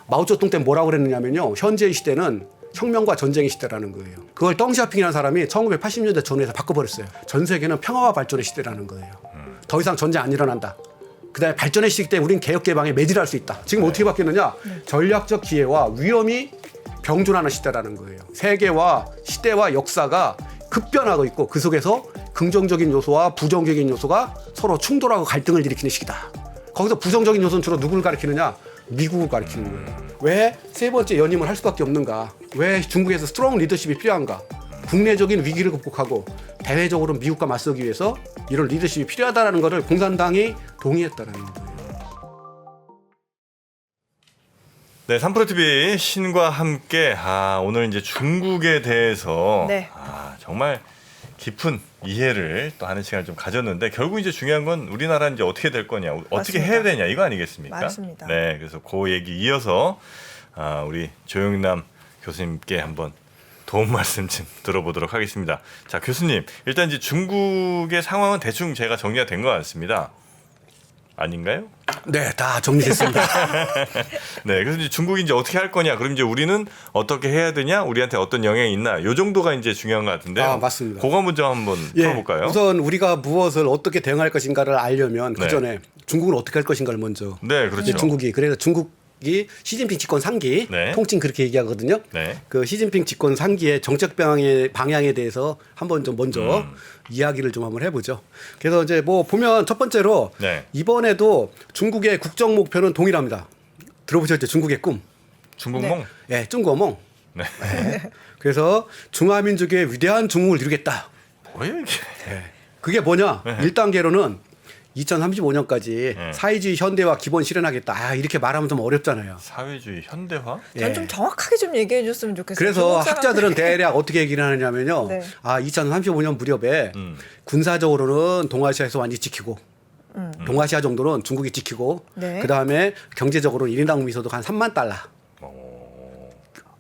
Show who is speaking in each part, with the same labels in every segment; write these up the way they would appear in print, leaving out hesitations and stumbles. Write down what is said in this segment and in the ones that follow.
Speaker 1: 마오쩌둥 때 뭐라고 그랬느냐면요. 현재의 시대는 혁명과 전쟁의 시대라는 거예요. 그걸 덩시아핑이라는 사람이 1980년대 전후에서 바꿔버렸어요. 전 세계는 평화와 발전의 시대라는 거예요. 더 이상 전쟁 안 일어난다. 그다음에 발전의 시기 때 우린 개혁 개방에 매질할 수 있다. 지금 어떻게 바뀌었느냐? 전략적 기회와 위험이 병존하는 시대라는 거예요. 세계와 시대와 역사가 급변하고 있고 그 속에서 긍정적인 요소와 부정적인 요소가 서로 충돌하고 갈등을 일으키는 시기다. 거기서 부정적인 요소는 주로 누구를 가리키느냐? 미국을 가리키는 거예요. 왜 세 번째 연임을 할 수밖에 없는가? 왜 중국에서 스트롱 리더십이 필요한가? 국내적인 위기를 극복하고 대외적으로 미국과 맞서기 위해서 이런 리더십이 필요하다는 것을 공산당이 동의했다는 거예요.
Speaker 2: 네, 3프로TV 신과 함께 오늘 이제 중국에 대해서
Speaker 3: 네.
Speaker 2: 정말 깊은 이해를 또 하는 시간을 좀 가졌는데 결국 이제 중요한 건 우리나라 이제 어떻게 될 거냐, 어떻게
Speaker 3: 맞습니다.
Speaker 2: 해야 되냐 이거 아니겠습니까?
Speaker 3: 맞습니다.
Speaker 2: 네, 그래서 그 얘기 이어서 우리 조영남 교수님께 한번 도움 말씀 좀 들어보도록 하겠습니다. 자, 교수님, 일단 이제 중국의 상황은 대충 제가 정리가 된 것 같습니다. 아닌가요?
Speaker 1: 네, 다 정리됐습니다.
Speaker 2: 네, 그래서 이제 중국이 이제 어떻게 할 거냐, 그럼 이제 우리는 어떻게 해야 되냐, 우리한테 어떤 영향이 있나, 요 정도가 이제 중요한 것 같은데요.
Speaker 1: 맞습니다.
Speaker 2: 그거 먼저 한번 풀어볼까요?
Speaker 1: 우선 우리가 무엇을 어떻게 대응할 것인가를 알려면
Speaker 2: 네.
Speaker 1: 그 전에 중국은 어떻게 할 것인가를 먼저.
Speaker 2: 네, 그렇죠.
Speaker 1: 중국이 그래서 중국이 시진핑 집권 3기
Speaker 2: 네.
Speaker 1: 통칭 그렇게 얘기하거든요.
Speaker 2: 네.
Speaker 1: 그 시진핑 집권 3기의 정책 방향에 대해서 한번 좀 먼저 이야기를 좀 한번 해보죠. 그래서 이제 뭐 보면 첫 번째로
Speaker 2: 네.
Speaker 1: 이번에도 중국의 국정 목표는 동일합니다. 들어보셨죠? 중국의 꿈.
Speaker 2: 중국몽.
Speaker 1: 예, 중국어몽.
Speaker 2: 네.
Speaker 1: 그래서 중화민족의 위대한 중국을 이루겠다.
Speaker 2: 뭐예요 이게?
Speaker 1: 그게 뭐냐?
Speaker 2: 네.
Speaker 1: 1단계로는 2035년까지
Speaker 2: 네.
Speaker 1: 사회주의 현대화 기본 실현하겠다. 이렇게 말하면 좀 어렵잖아요.
Speaker 2: 사회주의 현대화?
Speaker 3: 전 좀 정확하게 좀 얘기해 줬으면 좋겠어요.
Speaker 1: 그래서
Speaker 3: 중국 사람들.
Speaker 1: 학자들은 대략 어떻게 얘기를 하느냐면요.
Speaker 3: 네.
Speaker 1: 2035년 무렵에 군사적으로는 동아시아에서 완전히 지키고 동아시아 정도는 중국이 지키고
Speaker 3: 네.
Speaker 1: 그다음에 경제적으로는 1인당 미소득 한 3만 달러.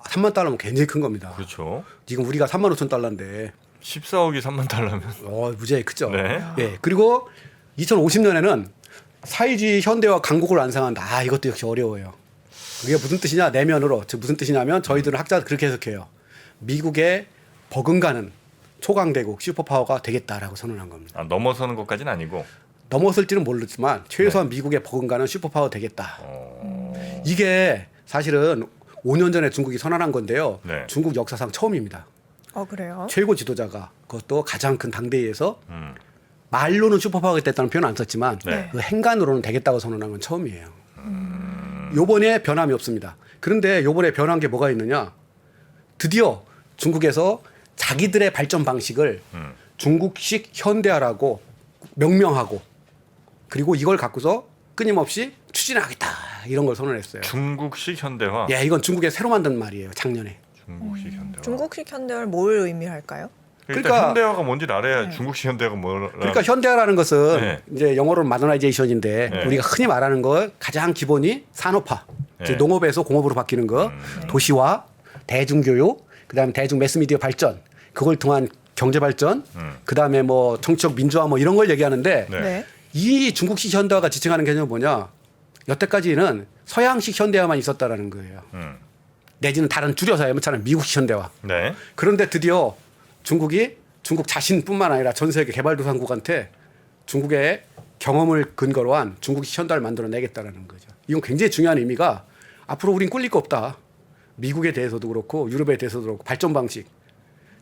Speaker 1: 3만 달러면 굉장히 큰 겁니다.
Speaker 2: 그렇죠.
Speaker 1: 지금 우리가 3만 5천 달러인데
Speaker 2: 14억이 3만 달러면.
Speaker 1: 무지하게 크죠.
Speaker 2: 네.
Speaker 1: 예. 그리고 2050년에는 사회주의 현대화 강국을 완성한다. 이것도 역시 어려워요. 그게 무슨 뜻이냐? 내면으로. 즉 무슨 뜻이냐면 저희들은 학자들 그렇게 해석해요. 미국의 버금가는 초강대국 슈퍼파워가 되겠다라고 선언한 겁니다.
Speaker 2: 넘어서는 것까지는 아니고.
Speaker 1: 넘어설지는 모르지만 최소한 미국의 버금가는 슈퍼파워 되겠다. 이게 사실은 5년 전에 중국이 선언한 건데요.
Speaker 2: 네.
Speaker 1: 중국 역사상 처음입니다.
Speaker 3: 그래요?
Speaker 1: 최고 지도자가 그것도 가장 큰 당대회에서 말로는 슈퍼파워가 됐다는 표현 안 썼지만
Speaker 2: 네.
Speaker 1: 그 행간으로는 되겠다고 선언한 건 처음이에요. 요번에 변함이 없습니다. 그런데 요번에 변한 게 뭐가 있느냐? 드디어 중국에서 자기들의 발전 방식을 중국식 현대화라고 명명하고 그리고 이걸 갖고서 끊임없이 추진하겠다 이런 걸 선언했어요.
Speaker 2: 중국식 현대화.
Speaker 1: 예, 이건 중국에 새로 만든 말이에요. 작년에.
Speaker 2: 중국식 현대화.
Speaker 3: 중국식 현대화를 뭘 의미할까요?
Speaker 2: 일단
Speaker 1: 그러니까-
Speaker 2: 현대화가 뭔지를 알아야 중국식 현대화가 뭐라.
Speaker 1: 그러니까 현대화라는 것은
Speaker 2: 네.
Speaker 1: 이제 영어로는 마더나이제이션인데
Speaker 2: 네.
Speaker 1: 우리가 흔히 말하는 거 가장 기본이 산업화,
Speaker 2: 네.
Speaker 1: 즉 농업에서 공업으로 바뀌는 거, 도시화, 대중교육, 그다음에 대중 매스미디어 발전, 그걸 통한 경제 발전, 그다음에 뭐 정치적 민주화 뭐 이런 걸 얘기하는데
Speaker 2: 네.
Speaker 3: 네.
Speaker 1: 이 중국식 현대화가 지칭하는 개념은 뭐냐? 여태까지는 서양식 현대화만 있었다라는 거예요. 내지는 다른 줄여서 하면 미국식 현대화.
Speaker 2: 네.
Speaker 1: 그런데 드디어 중국이 중국 자신뿐만 아니라 전 세계 개발도상국한테 중국의 경험을 근거로 한 중국식 현대화를 만들어내겠다라는 거죠. 이건 굉장히 중요한 의미가 앞으로 우린 꿀릴 거 없다. 미국에 대해서도 그렇고 유럽에 대해서도 그렇고 발전 방식.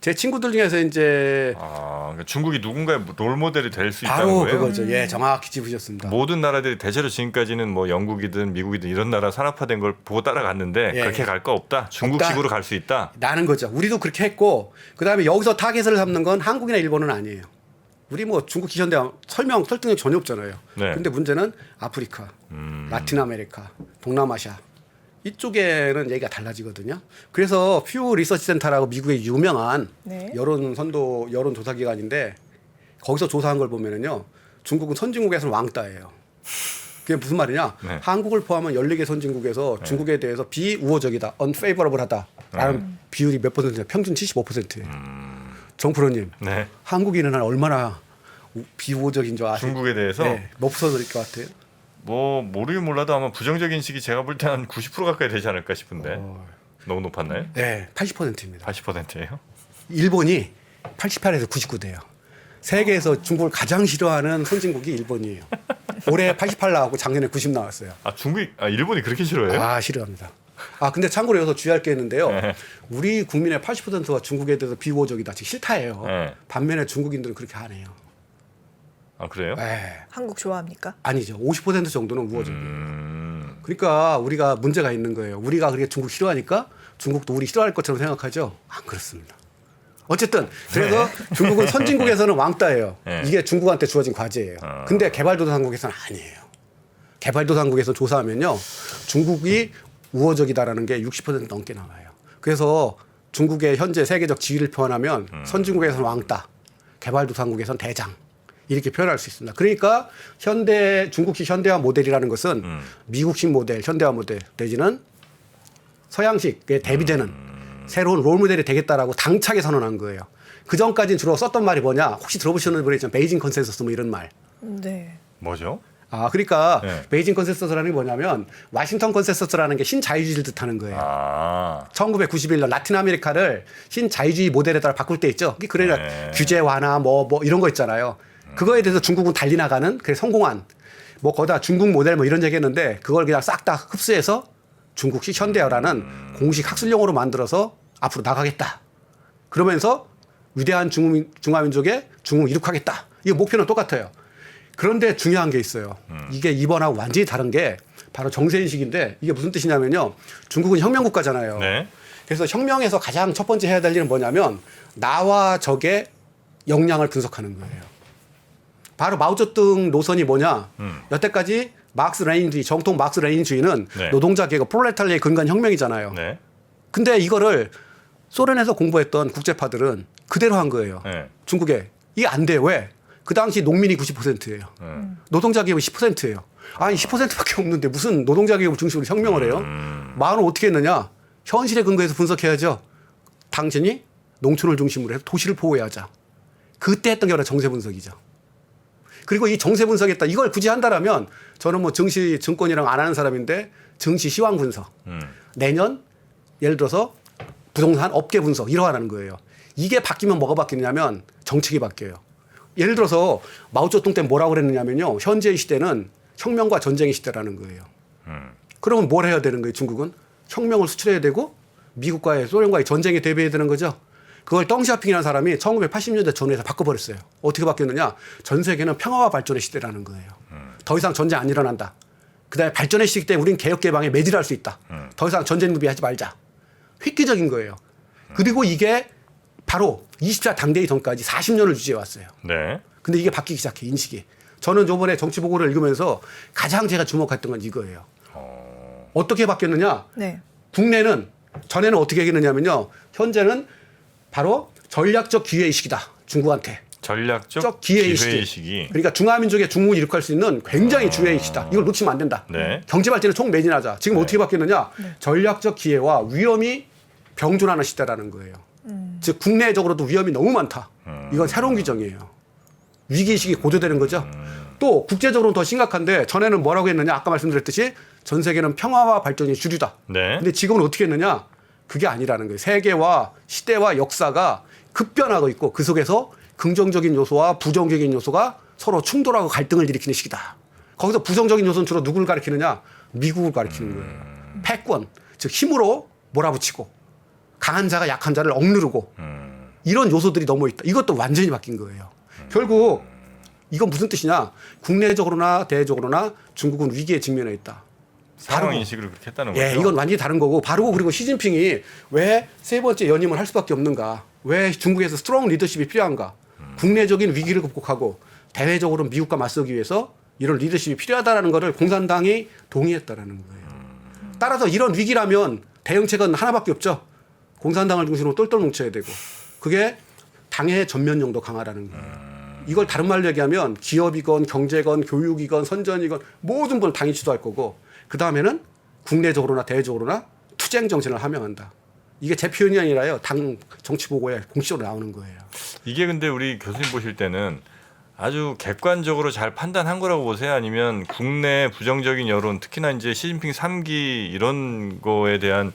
Speaker 1: 제 친구들 중에서 이제
Speaker 2: 그러니까 중국이 누군가의 롤 모델이 될 수 있다는
Speaker 1: 바로
Speaker 2: 거예요.
Speaker 1: 그거죠. 예, 정확히 짚으셨습니다.
Speaker 2: 모든 나라들이 대체로 지금까지는 뭐 영국이든 미국이든 이런 나라 산업화된 걸 보고 따라갔는데
Speaker 1: 예.
Speaker 2: 그렇게 갈 거 없다. 중국식으로 갈 수 있다.
Speaker 1: 라는 거죠. 우리도 그렇게 했고 그다음에 여기서 타겟을 잡는 건 한국이나 일본은 아니에요. 우리 뭐 중국식 현대화 설득력이 전혀 없잖아요.
Speaker 2: 네.
Speaker 1: 근데 문제는 아프리카, 라틴 아메리카, 동남아시아 이쪽에는 얘기가 달라지거든요. 그래서 퓨 리서치 센터라고 미국의 유명한
Speaker 3: 네.
Speaker 1: 여론 조사 기관인데 거기서 조사한 걸 보면은요. 중국은 선진국에서는 왕따예요. 그게 무슨 말이냐?
Speaker 2: 네.
Speaker 1: 한국을 포함한 14개 선진국에서 중국에 대해서 비우호적이다, unfavorable하다라는 비율이 몇 퍼센트냐? 평균 75%예요. 정프로님,
Speaker 2: 네.
Speaker 1: 한국인은 얼마나 비우호적인 줄 아세요?
Speaker 2: 중국에 대해서
Speaker 1: 네, 몇 퍼센트일 것 같아요?
Speaker 2: 뭐 모르긴 몰라도 아마 부정적 인식이 제가 볼 때 한 90% 가까이 되지 않을까 싶은데 너무 높았나요?
Speaker 1: 네, 80%입니다.
Speaker 2: 80%예요?
Speaker 1: 일본이 88에서 99 돼요. 세계에서 중국을 가장 싫어하는 선진국이 일본이에요. 올해 88 나왔고 작년에 90 나왔어요.
Speaker 2: 일본이 그렇게 싫어해요?
Speaker 1: 아, 싫어합니다. 아, 근데 참고로 여기서 주의할 게 있는데요.
Speaker 2: 네.
Speaker 1: 우리 국민의 80%가 중국에 대해서 비호적이다, 즉 싫다예요.
Speaker 2: 네.
Speaker 1: 반면에 중국인들은 그렇게 안 해요.
Speaker 2: 아 그래요?
Speaker 1: 네.
Speaker 3: 한국 좋아합니까?
Speaker 1: 아니죠. 50% 정도는 우호적이에요. 그러니까 우리가 문제가 있는 거예요. 우리가 그렇게 중국 싫어하니까 중국도 우리 싫어할 것처럼 생각하죠. 안 그렇습니다. 어쨌든 그래서 중국은 선진국에서는 왕따예요.
Speaker 2: 네.
Speaker 1: 이게 중국한테 주어진 과제예요. 근데 개발도상국에서는 아니에요. 개발도상국에서 조사하면요, 중국이 우호적이다라는 게 60% 넘게 나와요. 그래서 중국의 현재 세계적 지위를 표현하면 선진국에서는 왕따, 개발도상국에서는 대장, 이렇게 표현할 수 있습니다. 그러니까 중국식 현대화 모델이라는 것은 미국식 모델, 현대화 모델 내지는 서양식에 대비되는 새로운 롤 모델이 되겠다라고 당차게 선언한 거예요. 그 전까지는 주로 썼던 말이 뭐냐? 혹시 들어보시는 분이 있잖아요. 베이징 컨센서스 뭐 이런 말.
Speaker 3: 네.
Speaker 2: 뭐죠?
Speaker 1: 아, 그러니까
Speaker 2: 네.
Speaker 1: 베이징 컨센서스라는 게 뭐냐면 와싱턴 컨센서스라는 게 신자유주의를 뜻하는 거예요.
Speaker 2: 아
Speaker 1: 1991년 라틴 아메리카를 신자유주의 모델에 따라 바꿀 때 있죠. 그러니까
Speaker 2: 네.
Speaker 1: 규제 완화 뭐 이런 거 있잖아요. 그거에 대해서 중국은 달리 나가는 그래 성공한 뭐 거기다 중국 모델 뭐 이런 얘기했는데 그걸 그냥 싹 다 흡수해서 중국식 현대화라는 공식 학술 용어로 만들어서 앞으로 나가겠다. 그러면서 위대한 중화민족의 중국을 이룩하겠다. 이 목표는 똑같아요. 그런데 중요한 게 있어요. 이게 이번하고 완전히 다른 게 바로 정세인식인데 이게 무슨 뜻이냐면요. 중국은 혁명국가잖아요.
Speaker 2: 네.
Speaker 1: 그래서 혁명에서 가장 첫 번째 해야 될 일은 뭐냐면 나와 적의 역량을 분석하는 거예요. 바로 마오쩌둥 노선이 뭐냐. 여태까지 마크스 레닌주의, 정통 마크스 레닌주의는
Speaker 2: 네.
Speaker 1: 노동자 계급 프롤레타리아의 근간 혁명이잖아요.
Speaker 2: 네.
Speaker 1: 근데 이거를 소련에서 공부했던 국제파들은 그대로 한 거예요.
Speaker 2: 네.
Speaker 1: 중국에. 이게 안 돼요. 왜? 그 당시 농민이 90%예요. 노동자 계급이 10%예요. 아니 10%밖에 없는데 무슨 노동자 계급 중심으로 혁명을 해요? 마을은 어떻게 했느냐? 현실에 근거해서 분석해야죠. 당신이 농촌을 중심으로 해서 도시를 보호해야자. 그때 했던 게 바로 정세 분석이죠. 그리고 이 정세 분석했다. 이걸 굳이 한다라면 저는 뭐 증시 증권이랑 안 하는 사람인데 증시 시황 분석. 내년 예를 들어서 부동산 업계 분석 이러하는 거예요. 이게 바뀌면 뭐가 바뀌냐면 정책이 바뀌어요. 예를 들어서 마오쩌둥 때 뭐라고 그랬느냐면요. 현재의 시대는 혁명과 전쟁의 시대라는 거예요. 그러면 뭘 해야 되는 거예요, 중국은? 혁명을 수출해야 되고 미국과의 소련과의 전쟁에 대비해야 되는 거죠. 그걸 덩시아핑이라는 사람이 1980년대 전후에서 바꿔버렸어요. 어떻게 바뀌었느냐? 전 세계는 평화와 발전의 시대라는 거예요. 더 이상 전쟁 안 일어난다. 그다음에 발전의 시기 때 우리는 개혁 개방에 매질할 수 있다. 더 이상 전쟁 누비하지 말자. 획기적인 거예요. 그리고 이게 바로 20차 당대회 전까지 40년을 유지해 왔어요.
Speaker 2: 네.
Speaker 1: 근데 이게 바뀌기 시작해, 인식이. 저는 저번에 정치 보고를 읽으면서 가장 제가 주목했던 건 이거예요. 어떻게 바뀌었느냐?
Speaker 3: 네.
Speaker 1: 국내는 전에는 어떻게 얘기했느냐면요. 현재는 바로 전략적 기회의식이다. 중국한테.
Speaker 2: 전략적
Speaker 1: 기회의식이.
Speaker 2: 기회의식이.
Speaker 1: 그러니까 중화민족의 중국을 이룩할 수 있는 굉장히 주의의식이다. 이걸 놓치면 안 된다.
Speaker 2: 네.
Speaker 1: 경제발전을 총매진하자. 지금 어떻게 바뀌었느냐. 전략적 기회와 위험이 병존하는 시대라는 거예요. 즉 국내적으로도 위험이 너무 많다. 이건 새로운 규정이에요. 위기의식이 고조되는 거죠. 또 국제적으로는 더 심각한데 전에는 뭐라고 했느냐. 아까 말씀드렸듯이 전 세계는 평화와 발전이 주류다.
Speaker 2: 네.
Speaker 1: 근데 지금은 어떻게 했느냐. 그게 아니라는 거예요. 세계와 시대와 역사가 급변하고 있고 그 속에서 긍정적인 요소와 부정적인 요소가 서로 충돌하고 갈등을 일으키는 시기다. 거기서 부정적인 요소는 주로 누구를 가리키느냐. 미국을 가리키는 거예요. 패권, 즉 힘으로 몰아붙이고 강한 자가 약한 자를 억누르고 이런 요소들이 너무 있다. 이것도 완전히 바뀐 거예요. 결국 이건 무슨 뜻이냐. 국내적으로나 대외적으로나 중국은 위기에 직면해 있다.
Speaker 2: 상황
Speaker 1: 바로
Speaker 2: 인식을 그렇게 했다는 거죠.
Speaker 1: 예, 이건 완전히 다른 거고 바로 그리고 시진핑이 왜 세 번째 연임을 할 수밖에 없는가? 왜 중국에서 스트롱 리더십이 필요한가? 국내적인 위기를 극복하고 대외적으로 미국과 맞서기 위해서 이런 리더십이 필요하다라는 것을 공산당이 동의했다라는 거예요. 따라서 이런 위기라면 대응책은 하나밖에 없죠. 공산당을 중심으로 똘똘 뭉쳐야 되고 그게 당의 전면용도 강화라는 거예요. 이걸 다른 말로 얘기하면 기업이건 경제건 교육이건 선전이건 모든 걸 당이 주도할 거고 그 다음에는 국내적으로나 대외적으로나 투쟁 정신을 함양한다. 이게 제 표현이 아니라요. 당 정치 보고에 공식적으로 나오는 거예요.
Speaker 2: 이게 근데 우리 교수님 보실 때는 아주 객관적으로 잘 판단한 거라고 보세요? 아니면 국내 부정적인 여론, 특히나 이제 시진핑 3기 이런 거에 대한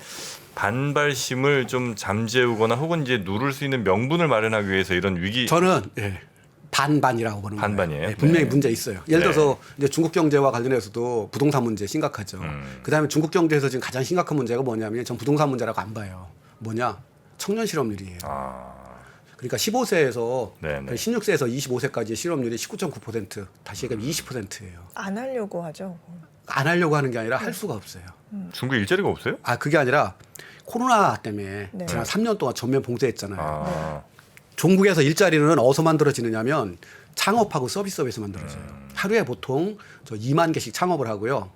Speaker 2: 반발심을 좀 잠재우거나 혹은 이제 누를 수 있는 명분을 마련하기 위해서 이런 위기
Speaker 1: 저는 반반이라고 보는
Speaker 2: 반반이에요?
Speaker 1: 거예요. 분명히
Speaker 2: 네.
Speaker 1: 문제 있어요. 예를
Speaker 2: 네.
Speaker 1: 들어서 이제 중국 경제와 관련해서도 부동산 문제 심각하죠. 그다음에 중국 경제에서 지금 가장 심각한 문제가 뭐냐면 전 부동산 문제라고 안 봐요. 뭐냐? 청년 실업률이에요. 그러니까 15세에서
Speaker 2: 네네.
Speaker 1: 16세에서 25세까지 실업률이 19.9%, 다시 얘기하면 20%예요.
Speaker 3: 안 하려고 하죠.
Speaker 1: 안 하려고 하는 게 아니라 할 수가 없어요.
Speaker 2: 중국에 일자리가 없어요?
Speaker 1: 아, 그게 아니라 코로나 때문에
Speaker 3: 네.
Speaker 1: 지난 3년 동안 전면 봉쇄했잖아요.
Speaker 2: 아,
Speaker 1: 중국에서 일자리는 어디서 만들어지느냐면 창업하고 서비스업에서 만들어져요. 하루에 보통 저 2만 개씩 창업을 하고요.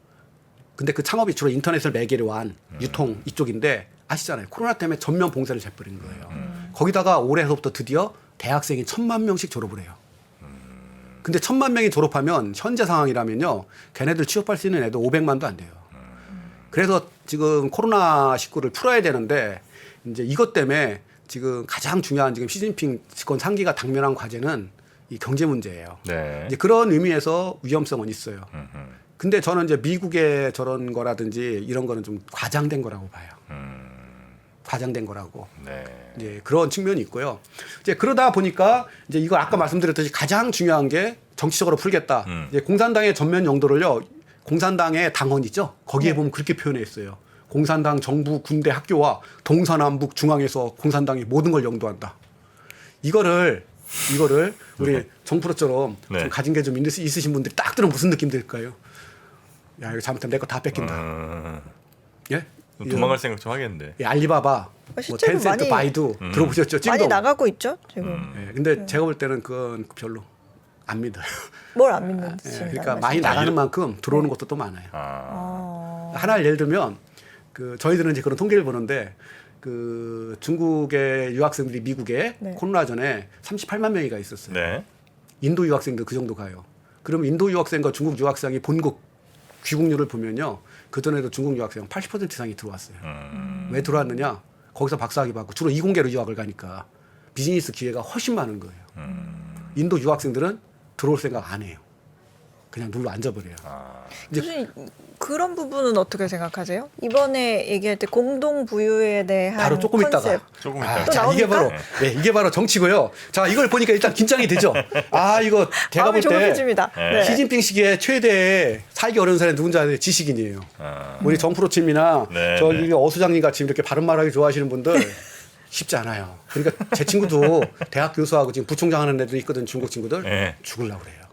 Speaker 1: 근데 그 창업이 주로 인터넷을 매개로 한 유통 이쪽인데 아시잖아요. 코로나 때문에 전면 봉쇄를 해버린 거예요. 거기다가 올해서부터 드디어 대학생이 1,000만 명씩 졸업을 해요. 근데 1,000만 명이 졸업하면 현재 상황이라면요. 걔네들 취업할 수 있는 애도 500만도 안 돼요. 그래서 지금 코로나19를 풀어야 되는데 이제 이것 때문에 지금 가장 중요한 지금 시진핑 집권 3기가 당면한 과제는 이 경제 문제예요.
Speaker 2: 네.
Speaker 1: 이제 그런 의미에서 위험성은 있어요. 근데 저는 이제 미국의 저런 거라든지 이런 거는 좀 과장된 거라고 봐요. 과장된 거라고.
Speaker 2: 네.
Speaker 1: 이제 그런 측면이 있고요. 이제 그러다 보니까 이제 이거 아까 말씀드렸듯이 가장 중요한 게 정치적으로 풀겠다. 이제 공산당의 전면 용도를요. 공산당의 당헌이죠. 거기에 보면 그렇게 표현해 있어요. 공산당 정부 군대 학교와 동서남북 중앙에서 공산당이 모든 걸 영도한다. 이거를 우리 정프로처럼
Speaker 2: 네.
Speaker 1: 좀 가진 게 좀 있으신 분들이 딱 들으면 무슨 느낌 들까요? 야, 이거 잘못하면 내 거 다 뺏긴다. 예?
Speaker 2: 도망갈 생각 좀 하겠는데.
Speaker 1: 예, 알리바바, 뭐
Speaker 3: 실제로
Speaker 1: 텐센트,
Speaker 3: 많이-
Speaker 1: 바이두 들어보셨죠?
Speaker 3: 많이
Speaker 1: 찡동.
Speaker 3: 나가고 있죠 지금.
Speaker 1: 예, 근데 제가 볼 때는 그건 별로 안 믿어요.
Speaker 3: 뭘 안 믿는지.
Speaker 1: 예, 그러니까 많이 나가는 만큼 들어오는 것도 또 많아요. 하나를 예를 들면 그 저희들은 이제 그런 통계를 보는데 그 중국의 유학생들이 미국에
Speaker 3: 네.
Speaker 1: 코로나 전에 38만 명이 가 있었어요.
Speaker 2: 네.
Speaker 1: 인도 유학생도 그 정도 가요. 그러면 인도 유학생과 중국 유학생이 본국 귀국률을 보면요. 그전에도 중국 유학생 80% 이상이 들어왔어요. 왜 들어왔느냐? 거기서 박사학위 받고 주로 이공계로 유학을 가니까 비즈니스 기회가 훨씬 많은 거예요. 인도 유학생들은 들어올 생각 안 해요. 그냥 눌러 앉아버려요.
Speaker 3: 교수님 그런 부분은 어떻게 생각하세요? 이번에 얘기할 때 공동 부유에 대한
Speaker 1: 바로 조금
Speaker 3: 컨셉.
Speaker 1: 있다가.
Speaker 2: 조금 있다가.
Speaker 3: 또
Speaker 1: 자, 이게
Speaker 3: 나옵니까?
Speaker 1: 바로 이게 바로 정치고요. 자, 이걸 보니까 일단 긴장이 되죠. 아, 이거 제가
Speaker 3: 마음이
Speaker 1: 볼 때
Speaker 3: 조급해집니다. 네.
Speaker 1: 시진핑 시기에 최대 살기 어려운 사람이 누군지 아세요? 지식인이에요. 우리 정프로팀이나
Speaker 2: 네,
Speaker 1: 저기
Speaker 2: 네.
Speaker 1: 어수장님 같이 이렇게 바른 말하기 좋아하시는 분들 쉽지 않아요. 그러니까 제 친구도 대학 교수하고 지금 부총장 하는 애들 있거든, 중국 친구들.
Speaker 2: 네.
Speaker 1: 죽으려고 그래요.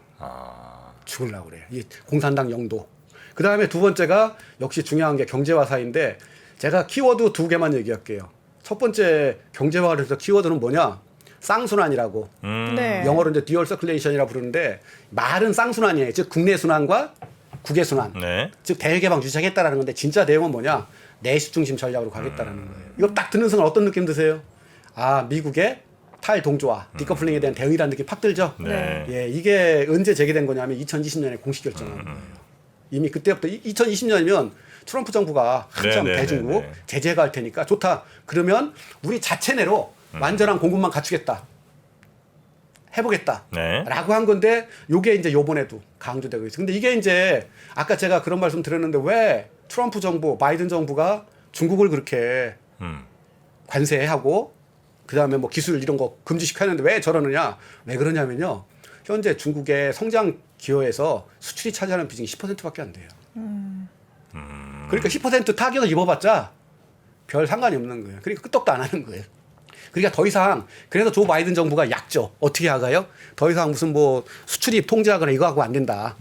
Speaker 1: 죽으려고 그래요. 이 공산당 영도. 그 다음에 두 번째가 역시 중요한 게 경제화 사인데 제가 키워드 두 개만 얘기할게요. 첫 번째 경제화를 해서 키워드는 뭐냐? 쌍순환이라고.
Speaker 3: 네.
Speaker 1: 영어로 이제 듀얼 서큘레이션이라고 부르는데 말은 쌍순환이에요. 즉 국내 순환과 국외 순환.
Speaker 2: 네.
Speaker 1: 즉 대외개방 유지하겠다라는 건데 진짜 내용은 뭐냐? 내수 중심 전략으로 가겠다라는 거예요. 이거 딱 듣는 순간 어떤 느낌 드세요? 아, 미국의 탈동조화, 디커플링에 대한 대응이라는 느낌 팍 들죠?
Speaker 2: 네.
Speaker 1: 예, 이게 언제 제기된 거냐면 2020년에 공식 결정한 거예요. 이미 그때부터 2020년이면 트럼프 정부가 한참
Speaker 2: 네, 네,
Speaker 1: 대중국
Speaker 2: 네, 네.
Speaker 1: 제재가 할 테니까 좋다. 그러면 우리 자체 내로 완전한 공급만 갖추겠다. 해보겠다.
Speaker 2: 네.
Speaker 1: 라고 한 건데 요게 이제 요번에도 강조되고 있어요. 근데 이게 이제 아까 제가 그런 말씀 드렸는데 왜 트럼프 정부, 바이든 정부가 중국을 그렇게 관세하고 그다음에 뭐 기술 이런 거 금지시켰는데 왜 저러느냐? 왜 그러냐면요. 현재 중국의 성장 기여에서 수출이 차지하는 비중이 10%밖에 안 돼요. 그러니까 10% 타격을 입어봤자 별 상관이 없는 거예요. 그러니까 끄떡도 안 하는 거예요. 그러니까 더 이상 그래서 조 바이든 정부가 약죠. 어떻게 하가요? 더 이상 무슨 뭐 수출입 통제하거나 이거 하고 안 된다.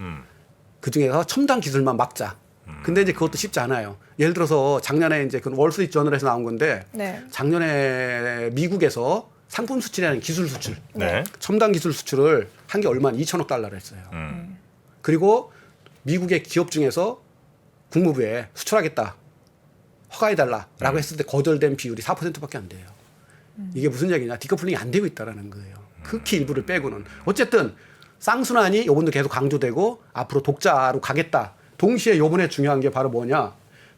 Speaker 1: 그 중에서 첨단 기술만 막자. 근데 이제 그것도 쉽지 않아요. 예를 들어서 작년에 이제 그 월스트리트 저널에서 나온 건데
Speaker 3: 네.
Speaker 1: 작년에 미국에서 상품 수출이라는 기술 수출,
Speaker 2: 네.
Speaker 1: 첨단 기술 수출을 한 게 얼마 2천억 달러를 했어요. 그리고 미국의 기업 중에서 국무부에 수출하겠다, 허가해달라라고 했을 때 거절된 비율이 4%밖에 안 돼요. 이게 무슨 얘기냐? 디커플링이 안 되고 있다라는 거예요. 극히 일부를 빼고는. 어쨌든 쌍순환이 요번도 계속 강조되고 앞으로 독자로 가겠다. 동시에 요번에 중요한 게 바로 뭐냐?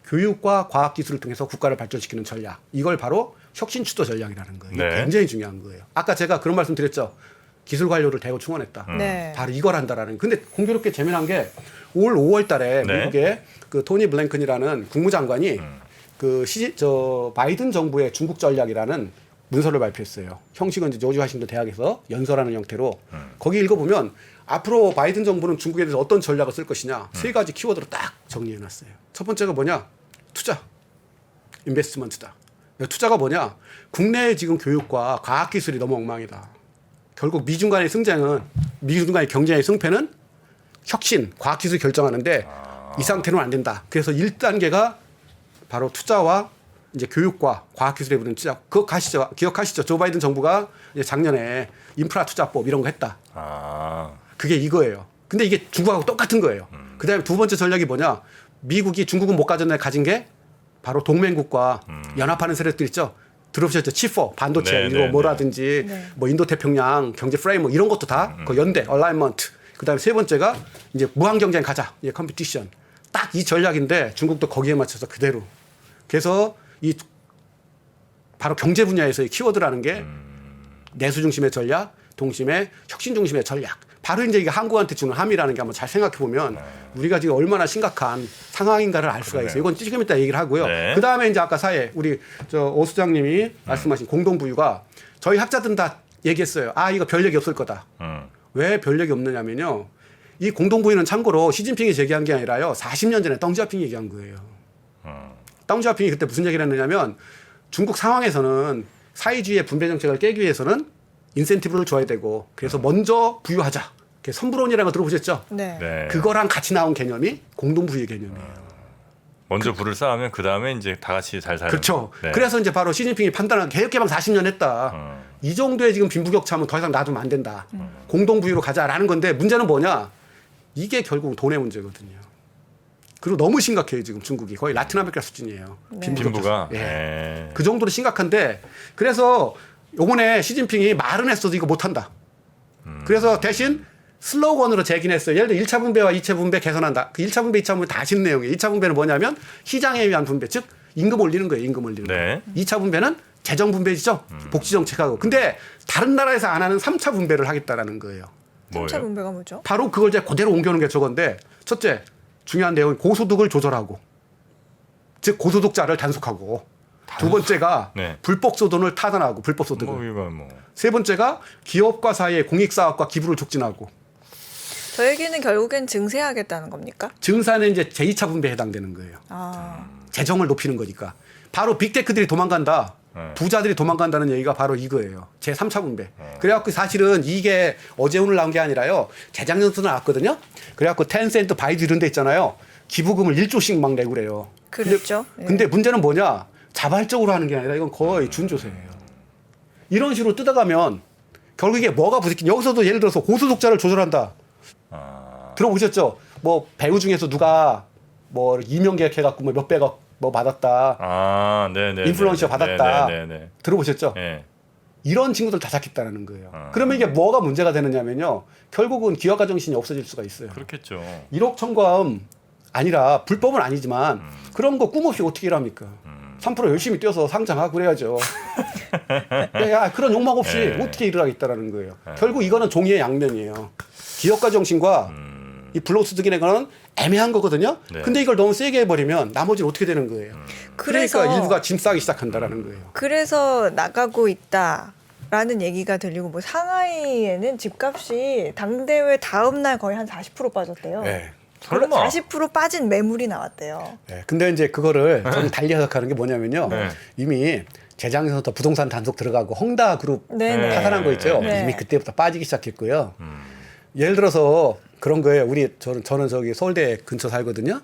Speaker 1: 교육과 과학기술을 통해서 국가를 발전시키는 전략. 이걸 바로 혁신추도 전략이라는 거예요. 이게
Speaker 2: 네.
Speaker 1: 굉장히 중요한 거예요. 아까 제가 그런 말씀 드렸죠. 기술 관료를 대거 충원했다.
Speaker 3: 네.
Speaker 1: 바로 이걸 한다라는. 근데 공교롭게 재미난 게 올 5월 달에
Speaker 2: 네.
Speaker 1: 미국의 그 토니 블랭컨이라는 국무장관이 저 바이든 정부의 중국 전략이라는 문서를 발표했어요. 형식은 이제 조지 워싱턴 대학에서 연설하는 형태로 거기 읽어보면 앞으로 바이든 정부는 중국에 대해서 어떤 전략을 쓸 것이냐 세 가지 키워드로 딱 정리해놨어요. 첫 번째가 뭐냐? 투자, 인베스트먼트다. 투자가 뭐냐? 국내의 지금 교육과 과학기술이 너무 엉망이다. 결국 미중 간의 경쟁의 승패는 혁신, 과학기술이 결정하는데 이 상태는 안 된다. 그래서 1단계가 바로 투자와 이제 교육과 과학기술에 부는 투자. 그거 가시죠. 기억하시죠? 조 바이든 정부가 이제 작년에 인프라 투자법 이런 거 했다. 그게 이거예요. 근데 이게 중국하고 똑같은 거예요. 그다음에 두 번째 전략이 뭐냐? 미국이 중국은 못 가진 게 바로 동맹국과 연합하는 세력들 있죠. 들어보셨죠? 치포, 반도체,
Speaker 2: 네,
Speaker 1: 이거
Speaker 2: 네,
Speaker 1: 뭐라든지
Speaker 3: 네.
Speaker 1: 뭐 인도태평양 경제 프레임워크 이런 것도 다 그 연대, 얼라이먼트. 그다음에 세 번째가 이제 무한 경쟁 가자. 이제 컴피티션. 딱 이 전략인데 중국도 거기에 맞춰서 그대로. 그래서 이 바로 경제 분야에서의 키워드라는 게 내수 중심의 전략, 동심의 혁신 중심의 전략. 바로 이제 이게 한국한테 주는 함의라는 게 한번 잘 생각해 보면 우리가 지금 얼마나 심각한 상황인가를 알 수가 있어요. 이건 조금 이따 얘기를 하고요.
Speaker 2: 네.
Speaker 1: 그 다음에 이제 아까 사회 우리 저 오 수장님이 말씀하신 공동부유가 저희 학자들은 다 얘기했어요. 아 이거 별력이 없을 거다. 왜 별력이 없느냐면요. 이 공동부유는 참고로 시진핑이 제기한 게 아니라요. 40년 전에 덩샤오핑이 얘기한 거예요. 덩샤오핑이 그때 무슨 얘기를 했느냐면 중국 상황에서는 사회주의의 분배 정책을 깨기 위해서는 인센티브를 줘야 되고 그래서 먼저 부유하자. 선불원이라는 거 들어보셨죠?
Speaker 3: 네.
Speaker 2: 네.
Speaker 1: 그거랑 같이 나온 개념이 공동부유 개념이에요.
Speaker 2: 먼저 불을 쌓으면 그 다음에 이제 다 같이 잘 살는.
Speaker 1: 그렇죠.
Speaker 2: 네.
Speaker 1: 그래서 이제 바로 시진핑이 판단한 개혁개방 40년 했다. 이 정도의 지금 빈부격차면 더 이상 놔두면 안 된다. 공동부유로 가자라는 건데 문제는 뭐냐? 이게 결국 돈의 문제거든요. 그리고 너무 심각해요 지금 중국이 거의 라틴 아메리카 수준이에요.
Speaker 3: 네.
Speaker 2: 빈부가.
Speaker 1: 예.
Speaker 2: 네.
Speaker 1: 그 정도로 심각한데 그래서 요번에 시진핑이 말은 했어도 이거 못한다. 그래서 대신 슬로건으로 제기했어요. 예를 들어 1차 분배와 2차 분배 개선한다. 그 1차 분배, 2차 분배 다 아시는 내용이에요. 1차 분배는 뭐냐면 시장에 의한 분배, 즉 임금 올리는 거예요. 임금 올리는
Speaker 2: 네.
Speaker 1: 거. 2차 분배는 재정 분배지죠. 복지 정책하고. 근데 다른 나라에서 안 하는 3차 분배를 하겠다라는 거예요.
Speaker 3: 3차
Speaker 2: 뭐예요?
Speaker 3: 분배가 뭐죠?
Speaker 1: 바로 그걸 이제 그대로 옮겨놓은 게 저건데 첫째 중요한 내용은 고소득을 조절하고 즉 고소득자를 단속하고 두 번째가
Speaker 2: 네.
Speaker 1: 불법 소득을 타산하고 불법 소득을
Speaker 2: 뭐 이거 뭐.
Speaker 1: 세 번째가 기업과 사이의 공익사업과 기부를 촉진하고
Speaker 3: 저 얘기는 결국엔 증세하겠다는 겁니까?
Speaker 1: 증사는 이제 제2차 분배에 해당되는 거예요.
Speaker 3: 아,
Speaker 1: 재정을 높이는 거니까. 바로 빅테크들이 도망간다. 부자들이 도망간다는 얘기가 바로 이거예요. 제3차 분배. 그래갖고 사실은 이게 어제 오늘 나온 게 아니라요. 재작년부터 나왔거든요. 그래갖고 텐센트, 바이두 이런 데 있잖아요. 기부금을 1조씩 막 내고 그래요.
Speaker 3: 그렇죠.
Speaker 1: 근데 문제는 뭐냐. 자발적으로 하는 게 아니라 이건 거의 준조세예요. 이런 식으로 뜯어가면 결국 이게 뭐가 부딪힌 여기서도 예를 들어서 고소득자를 조절한다. 들어보셨죠? 뭐 배우 중에서 누가 뭐 이명 계약해갖고 뭐 몇백억 뭐 받았다.
Speaker 2: 아, 네네.
Speaker 1: 인플루언서 받았다.
Speaker 2: 네네.
Speaker 1: 들어보셨죠?
Speaker 2: 네.
Speaker 1: 이런 친구들 다 잡겠다는 거예요. 그러면 이게 뭐가 문제가 되느냐면요. 결국은 기업가 정신이 없어질 수가 있어요.
Speaker 2: 그렇겠죠.
Speaker 1: 1억 천과음 아니라 불법은 아니지만 그런 거 꿈 없이 어떻게 일합니까? 3% 열심히 뛰어서 상장하고 그래야죠. 야, 그런 욕망 없이
Speaker 2: 네.
Speaker 1: 어떻게 일을 하겠다라는 거예요. 결국 이거는 종이의 양면이에요. 기업가 정신과 이 불로소득이라는 거는 애매한 거거든요.
Speaker 2: 네.
Speaker 1: 근데 이걸 너무 세게 해버리면 나머지는 어떻게 되는 거예요.
Speaker 3: 그래서
Speaker 1: 그러니까 일부가 짐 싸기 시작한다라는 거예요.
Speaker 3: 그래서 나가고 있다라는 얘기가 들리고 뭐 상하이에는 집값이 당대회 다음 날 거의 한 40% 빠졌대요.
Speaker 1: 네.
Speaker 2: 설마.
Speaker 3: 40% 빠진 매물이 나왔대요.
Speaker 1: 네. 근데 이제 그거를 저는 달리 해석하는 게 뭐냐면요.
Speaker 2: 네.
Speaker 1: 이미 재작년부터 부동산 단속 들어가고 헝다 그룹
Speaker 3: 네네.
Speaker 1: 파산한 거 있죠.
Speaker 3: 네.
Speaker 1: 이미 그때부터 빠지기 시작했고요. 예를 들어서 그런 거예요. 저는 저기 서울대 근처 살거든요.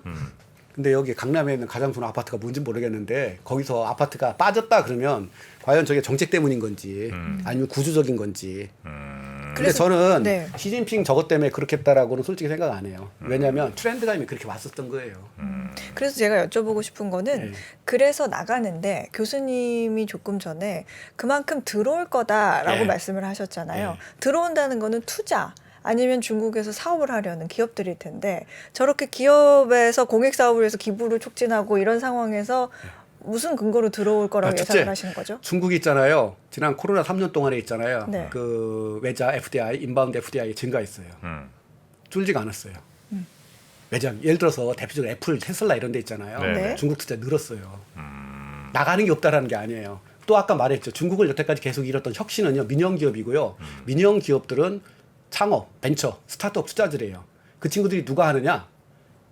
Speaker 1: 근데 여기 강남에 있는 가장 좋은 아파트가 뭔지 모르겠는데 거기서 아파트가 빠졌다 그러면 과연 저게 정책 때문인 건지 아니면 구조적인 건지. 근데
Speaker 3: 그래서-
Speaker 1: 저는
Speaker 3: 네.
Speaker 1: 시진핑 저것 때문에 그렇게 했다라고는 솔직히 생각 안 해요. 왜냐하면 트렌드가 이미 그렇게 왔었던 거예요.
Speaker 3: 그래서 제가 여쭤보고 싶은 거는
Speaker 1: 네.
Speaker 3: 그래서 나가는데 교수님이 조금 전에 그만큼 들어올 거다라고
Speaker 1: 네.
Speaker 3: 말씀을 하셨잖아요.
Speaker 1: 네.
Speaker 3: 들어온다는 거는 투자 아니면 중국에서 사업을 하려는 기업들일 텐데 저렇게 기업에서 공익 사업을 해서 기부를 촉진하고 이런 상황에서 무슨 근거로 들어올 거라고
Speaker 1: 첫째,
Speaker 3: 예상을 하시는 거죠?
Speaker 1: 중국이 있잖아요. 지난 코로나 3년 동안에 있잖아요.
Speaker 3: 네.
Speaker 1: 그 외자 FDI, 인바운드 FDI 증가했어요. 줄지가 않았어요. 외장 예를 들어서 대표적으로 애플, 테슬라 이런 데 있잖아요.
Speaker 2: 네.
Speaker 1: 중국 투자 늘었어요. 나가는 게 없다라는 게 아니에요. 또 아까 말했죠. 중국을 여태까지 계속 잃었던 혁신은요. 민영 기업이고요. 민영 기업들은 창업, 벤처, 스타트업 투자들이에요. 그 친구들이 누가 하느냐?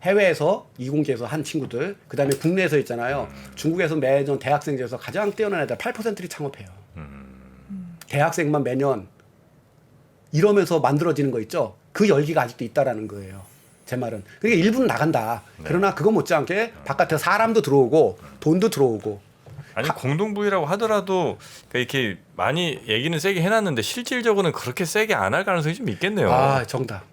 Speaker 1: 해외에서 이공계에서 한 친구들, 그다음에 국내에서 있잖아요. 중국에서 매년 대학생 중에서 가장 뛰어난 애들 8%를 창업해요. 대학생만 매년 이러면서 만들어지는 거 있죠. 그 열기가 아직도 있다라는 거예요. 제 말은. 그러니까 일부는 나간다. 그러나 그거 못지않게 바깥에 사람도 들어오고 돈도 들어오고.
Speaker 2: 아니 공동부위라고 하더라도 그러니까 이렇게 많이 얘기는 세게 해놨는데 실질적으로는 그렇게 세게 안 할 가능성이 좀 있겠네요.
Speaker 1: 아 정답.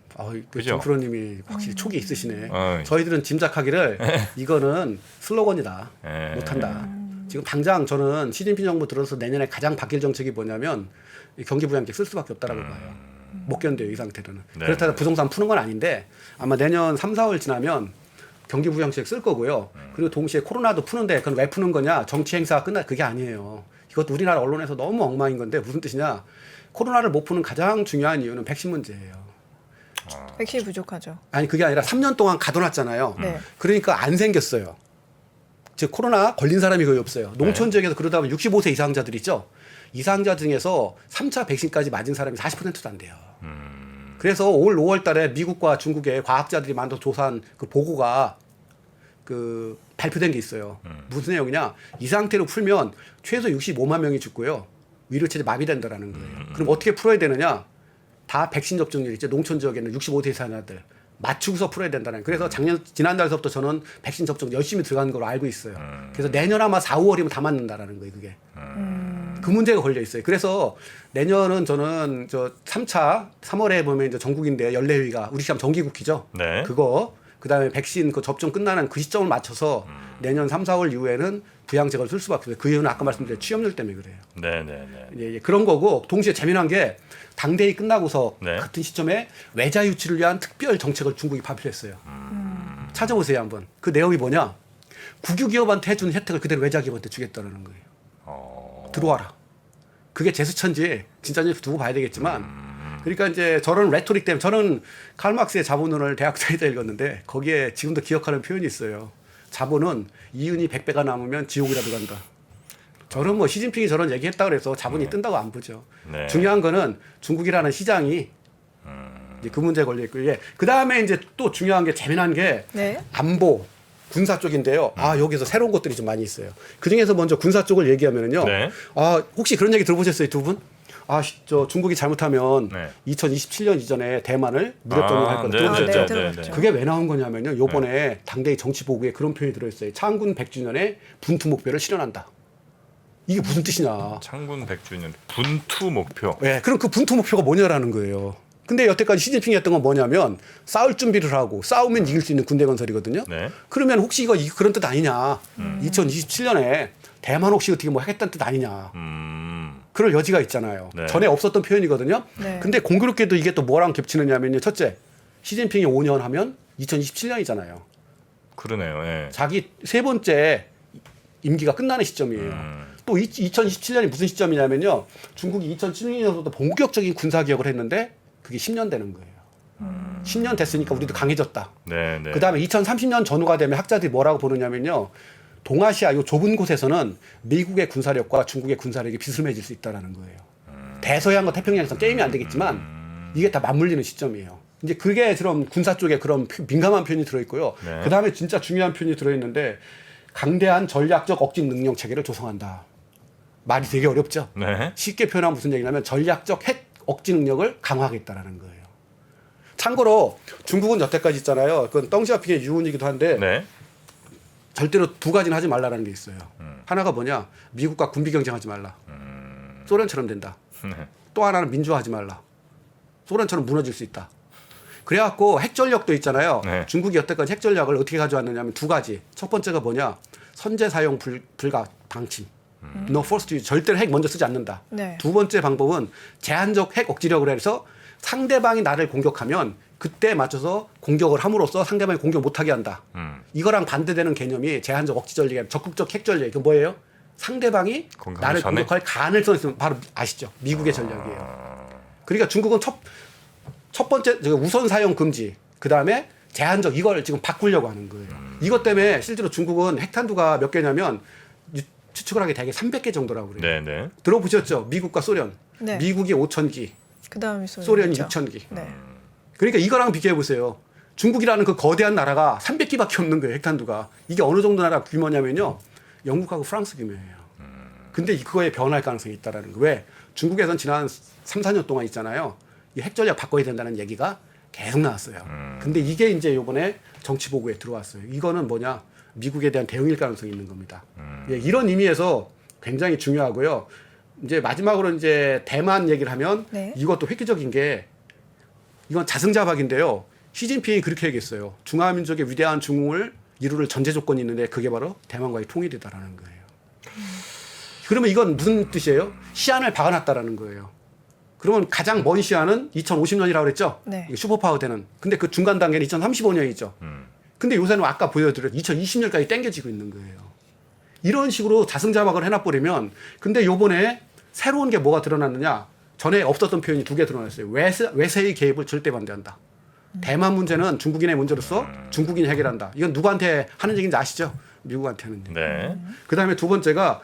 Speaker 2: 그죠?
Speaker 1: 정프로님이 확실히 촉이 있으시네.
Speaker 2: 어이.
Speaker 1: 저희들은 짐작하기를 이거는 슬로건이다.
Speaker 2: 예.
Speaker 1: 못한다. 지금 당장 저는 시진핑 정부 들어서 내년에 가장 바뀔 정책이 뭐냐면 이 경기부양책 쓸 수밖에 없다라고 봐요. 못 견뎌요 이 상태로는.
Speaker 2: 네.
Speaker 1: 그렇다고 부동산 푸는 건 아닌데 아마 내년 3, 4월 지나면 경기부양책 쓸 거고요. 그리고 동시에 코로나도 푸는데 그건 왜 푸는 거냐? 정치 행사가 끝나 그게 아니에요. 이것도 우리나라 언론에서 너무 엉망인 건데 무슨 뜻이냐? 코로나를 못 푸는 가장 중요한 이유는 백신 문제예요.
Speaker 3: 백신이 부족하죠.
Speaker 1: 아니 그게 아니라 3년 동안 가둬놨잖아요.
Speaker 3: 네.
Speaker 1: 그러니까 안 생겼어요. 즉 코로나 걸린 사람이 거의 없어요. 농촌 지역에서 그러다 보면 65세 이상자들 있죠. 이상자 중에서 3차 백신까지 맞은 사람이 40%도 안 돼요. 그래서 올 5월 달에 미국과 중국의 과학자들이 만들어 조사한 그 보고가 그 발표된 게 있어요. 무슨 내용이냐? 이 상태로 풀면 최소 65만 명이 죽고요. 위로체제 마비된다라는 거예요. 그럼 어떻게 풀어야 되느냐? 다 백신 접종률 있죠. 농촌 지역에는 65세 이상자들 맞추고서 풀어야 된다는. 그래서 지난달서부터 저는 백신 접종 열심히 들어가는 걸로 알고 있어요. 그래서 내년 아마 4, 5월이면 다 맞는다라는 거예요. 그게. 그 문제가 걸려 있어요. 그래서 내년은 저는 저 3차 3월에 보면 이제 전국인대 연례회의가 우리 시험 정기국회죠.
Speaker 2: 네.
Speaker 1: 그거 그다음에 백신 그 접종 끝나는 그 시점을 맞춰서 내년 3, 4월 이후에는 부양책을 쓸 수밖에 없어요. 그 이유는 아까 말씀드린 취업률 때문에 그래요.
Speaker 2: 네네네.
Speaker 1: 예, 그런 거고 동시에 재미난 게 당대회 끝나고서
Speaker 2: 네.
Speaker 1: 같은 시점에 외자 유치를 위한 특별 정책을 중국이 발표했어요. 찾아보세요 한번. 그 내용이 뭐냐? 국유 기업한테 해주는 혜택을 그대로 외자 기업한테 주겠다는 거예요. 들어와라. 그게 제스처인지 진짜인지 두고 봐야 되겠지만 그러니까 이제 저런 레토릭 때문에 저는 칼막스의 자본론을 대학 다니다 읽었는데 거기에 지금도 기억하는 표현이 있어요. 자본은 이윤이 100배가 남으면 지옥이라도 간다. 저는 뭐 시진핑이 저런 얘기했다 그래서 자본이 뜬다고 안 보죠.
Speaker 2: 네.
Speaker 1: 중요한 거는 중국이라는 시장이 이제 그 문제에 걸려 있고 예. 그다음에 이제 또 중요한 게 재미난 게
Speaker 3: 네.
Speaker 1: 안보 군사 쪽인데요. 아 여기서 새로운 것들이 좀 많이 있어요. 그 중에서 먼저 군사 쪽을 얘기하면은요.
Speaker 2: 네.
Speaker 1: 아 혹시 그런 얘기 들어보셨어요, 두 분? 저 중국이 잘못하면
Speaker 2: 네.
Speaker 1: 2027년 이전에 대만을 무력점용할 거다.
Speaker 2: 네,
Speaker 1: 들어보셨죠?
Speaker 3: 네, 들어봤죠.
Speaker 1: 그게 왜 나온 거냐면요. 요번에 당대의 정치 보고에 그런 표현이 들어있어요. 창군 100주년에 분투 목표를 실현한다. 이게 무슨 뜻이냐?
Speaker 2: 창군 100주년 분투 목표.
Speaker 1: 예, 그럼 그 분투 목표가 뭐냐라는 거예요. 근데 여태까지 시진핑이 했던 건 뭐냐면 싸울 준비를 하고 싸우면 이길 수 있는 군대 건설이거든요.
Speaker 2: 네.
Speaker 1: 그러면 혹시 이거 그런 뜻 아니냐? 2027년에 대만 혹시 어떻게 뭐 하겠다는 뜻 아니냐? 그럴 여지가 있잖아요.
Speaker 2: 네.
Speaker 1: 전에 없었던 표현이거든요.
Speaker 3: 네.
Speaker 1: 근데 공교롭게도 이게 또 뭐랑 겹치느냐면요. 첫째, 시진핑이 5년 하면 2027년이잖아요.
Speaker 2: 그러네요. 예.
Speaker 1: 자기 세 번째 임기가 끝나는 시점이에요. 또 2027년이 무슨 시점이냐면요. 중국이 2016년부터 본격적인 군사개혁을 했는데 그게 10년 되는 거예요. 10년 됐으니까 우리도 강해졌다.
Speaker 2: 네, 네.
Speaker 1: 그다음에 2030년 전후가 되면 학자들이 뭐라고 보느냐면요. 동아시아 요 좁은 곳에서는 미국의 군사력과 중국의 군사력이 비스듬해질 수 있다라는 거예요. 대서양과 태평양에서 게임이 안 되겠지만 이게 다 맞물리는 시점이에요. 이제 그게 그런 군사 쪽에 그런 민감한 표현이 들어있고요.
Speaker 2: 네.
Speaker 1: 그다음에 진짜 중요한 표현이 들어있는데 강대한 전략적 억지 능력 체계를 조성한다. 말이 되게 어렵죠.
Speaker 2: 네.
Speaker 1: 쉽게 표현하면 무슨 얘기냐면 전략적 핵 억지 능력을 강화하겠다라는 거예요. 참고로 중국은 여태까지 있잖아요. 그건 덩시아핑의 유언이기도 한데
Speaker 2: 네.
Speaker 1: 절대로 두 가지는 하지 말라라는 게 있어요. 하나가 뭐냐? 미국과 군비 경쟁하지 말라. 소련처럼 된다. 또 하나는 민주화하지 말라. 소련처럼 무너질 수 있다. 그래갖고 핵전력도 있잖아요.
Speaker 2: 네.
Speaker 1: 중국이 여태까지 핵전략을 어떻게 가져왔느냐면 두 가지. 첫 번째가 뭐냐? 선제 사용 불가 방침. No forced use. 절대로 핵 먼저 쓰지 않는다.
Speaker 3: 네.
Speaker 1: 두 번째 방법은 제한적 핵 억지력을 해서 상대방이 나를 공격하면 그때 맞춰서 공격을 함으로써 상대방이 공격 못하게 한다. 이거랑 반대되는 개념이 제한적 억지 전략, 적극적 핵 전략. 그 뭐예요? 상대방이
Speaker 2: 공격하기
Speaker 1: 나를
Speaker 2: 전에?
Speaker 1: 공격할 가능성이 있으면 바로 아시죠? 미국의 전략이에요. 그러니까 중국은 첫 번째 우선 사용 금지, 그 다음에 제한적 이걸 지금 바꾸려고 하는 거예요. 이것 때문에 실제로 중국은 핵탄두가 몇 개냐면 추측을 하게 되게 300개 정도라고 그래요.
Speaker 2: 네네.
Speaker 1: 들어보셨죠? 미국과 소련.
Speaker 3: 네.
Speaker 1: 미국이 5,000기,
Speaker 3: 그다음이
Speaker 1: 소련이
Speaker 3: 소련이죠.
Speaker 1: 6,000기.
Speaker 3: 네.
Speaker 1: 그러니까 이거랑 비교해 보세요. 중국이라는 그 거대한 나라가 300기밖에 없는 거예요. 핵탄두가. 이게 어느 정도 나라 규모냐면요. 영국하고 프랑스 규모예요. 근데 그거에 변할 가능성이 있다라는 거. 왜? 중국에선 지난 3, 4년 동안 있잖아요. 이 핵 전략 바꿔야 된다는 얘기가 계속 나왔어요. 근데 이게 이제 이번에 정치 보고에 들어왔어요. 이거는 뭐냐? 미국에 대한 대응일 가능성이 있는 겁니다. 예, 이런 의미에서 굉장히 중요하고요. 이제 마지막으로 이제 대만 얘기를 하면
Speaker 3: 네.
Speaker 1: 이것도 획기적인 게 이건 자승자박인데요. 시진핑이 그렇게 얘기했어요. 중화민족의 위대한 중흥을 이루를 전제 조건이 있는데 그게 바로 대만과의 통일이다라는 거예요. 그러면 이건 무슨 뜻이에요? 시한을 박아놨다라는 거예요. 그러면 가장 먼 시한은 2050년이라고 그랬죠?
Speaker 3: 네.
Speaker 1: 이게 슈퍼파워 되는. 근데 그 중간 단계는 2035년이죠. 근데 요새는 아까 보여드렸 2020년까지 땡겨지고 있는 거예요. 이런 식으로 자승자박을 해놔버리면 근데 요번에 새로운 게 뭐가 드러났느냐? 전에 없었던 표현이 두 개 드러났어요. 외세의 개입을 절대 반대한다. 대만 문제는 중국인의 문제로서 중국인이 해결한다. 이건 누구한테 하는 얘기인지 아시죠? 미국한테 하는 얘기.
Speaker 2: 네.
Speaker 1: 그다음에 두 번째가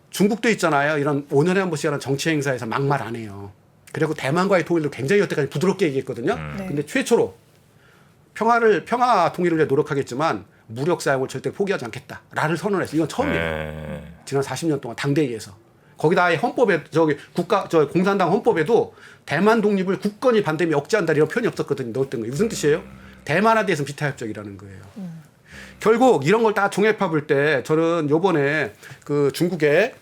Speaker 1: 중국도 있잖아요. 이런 5년에 한 번씩 하는 정치 행사에서 막말 안 해요. 그리고 대만과의 통일도 굉장히 여태까지 부드럽게 얘기했거든요.
Speaker 3: 네.
Speaker 1: 근데 최초로 평화 통일을 위해 노력하겠지만 무력 사용을 절대 포기하지 않겠다. 라를 선언했어요. 이건 처음이에요.
Speaker 2: 네.
Speaker 1: 지난 40년 동안 당대회에서. 거기다 아예 헌법에 공산당 헌법에도 대만 독립을 굳건히 반대 및 억제한다 이런 표현이 없었거든요. 넣었던 거예요. 무슨 뜻이에요? 대만에 대해서는 비타협적이라는 거예요. 결국 이런 걸 다 종합해 볼 때 저는 요번에 그 중국의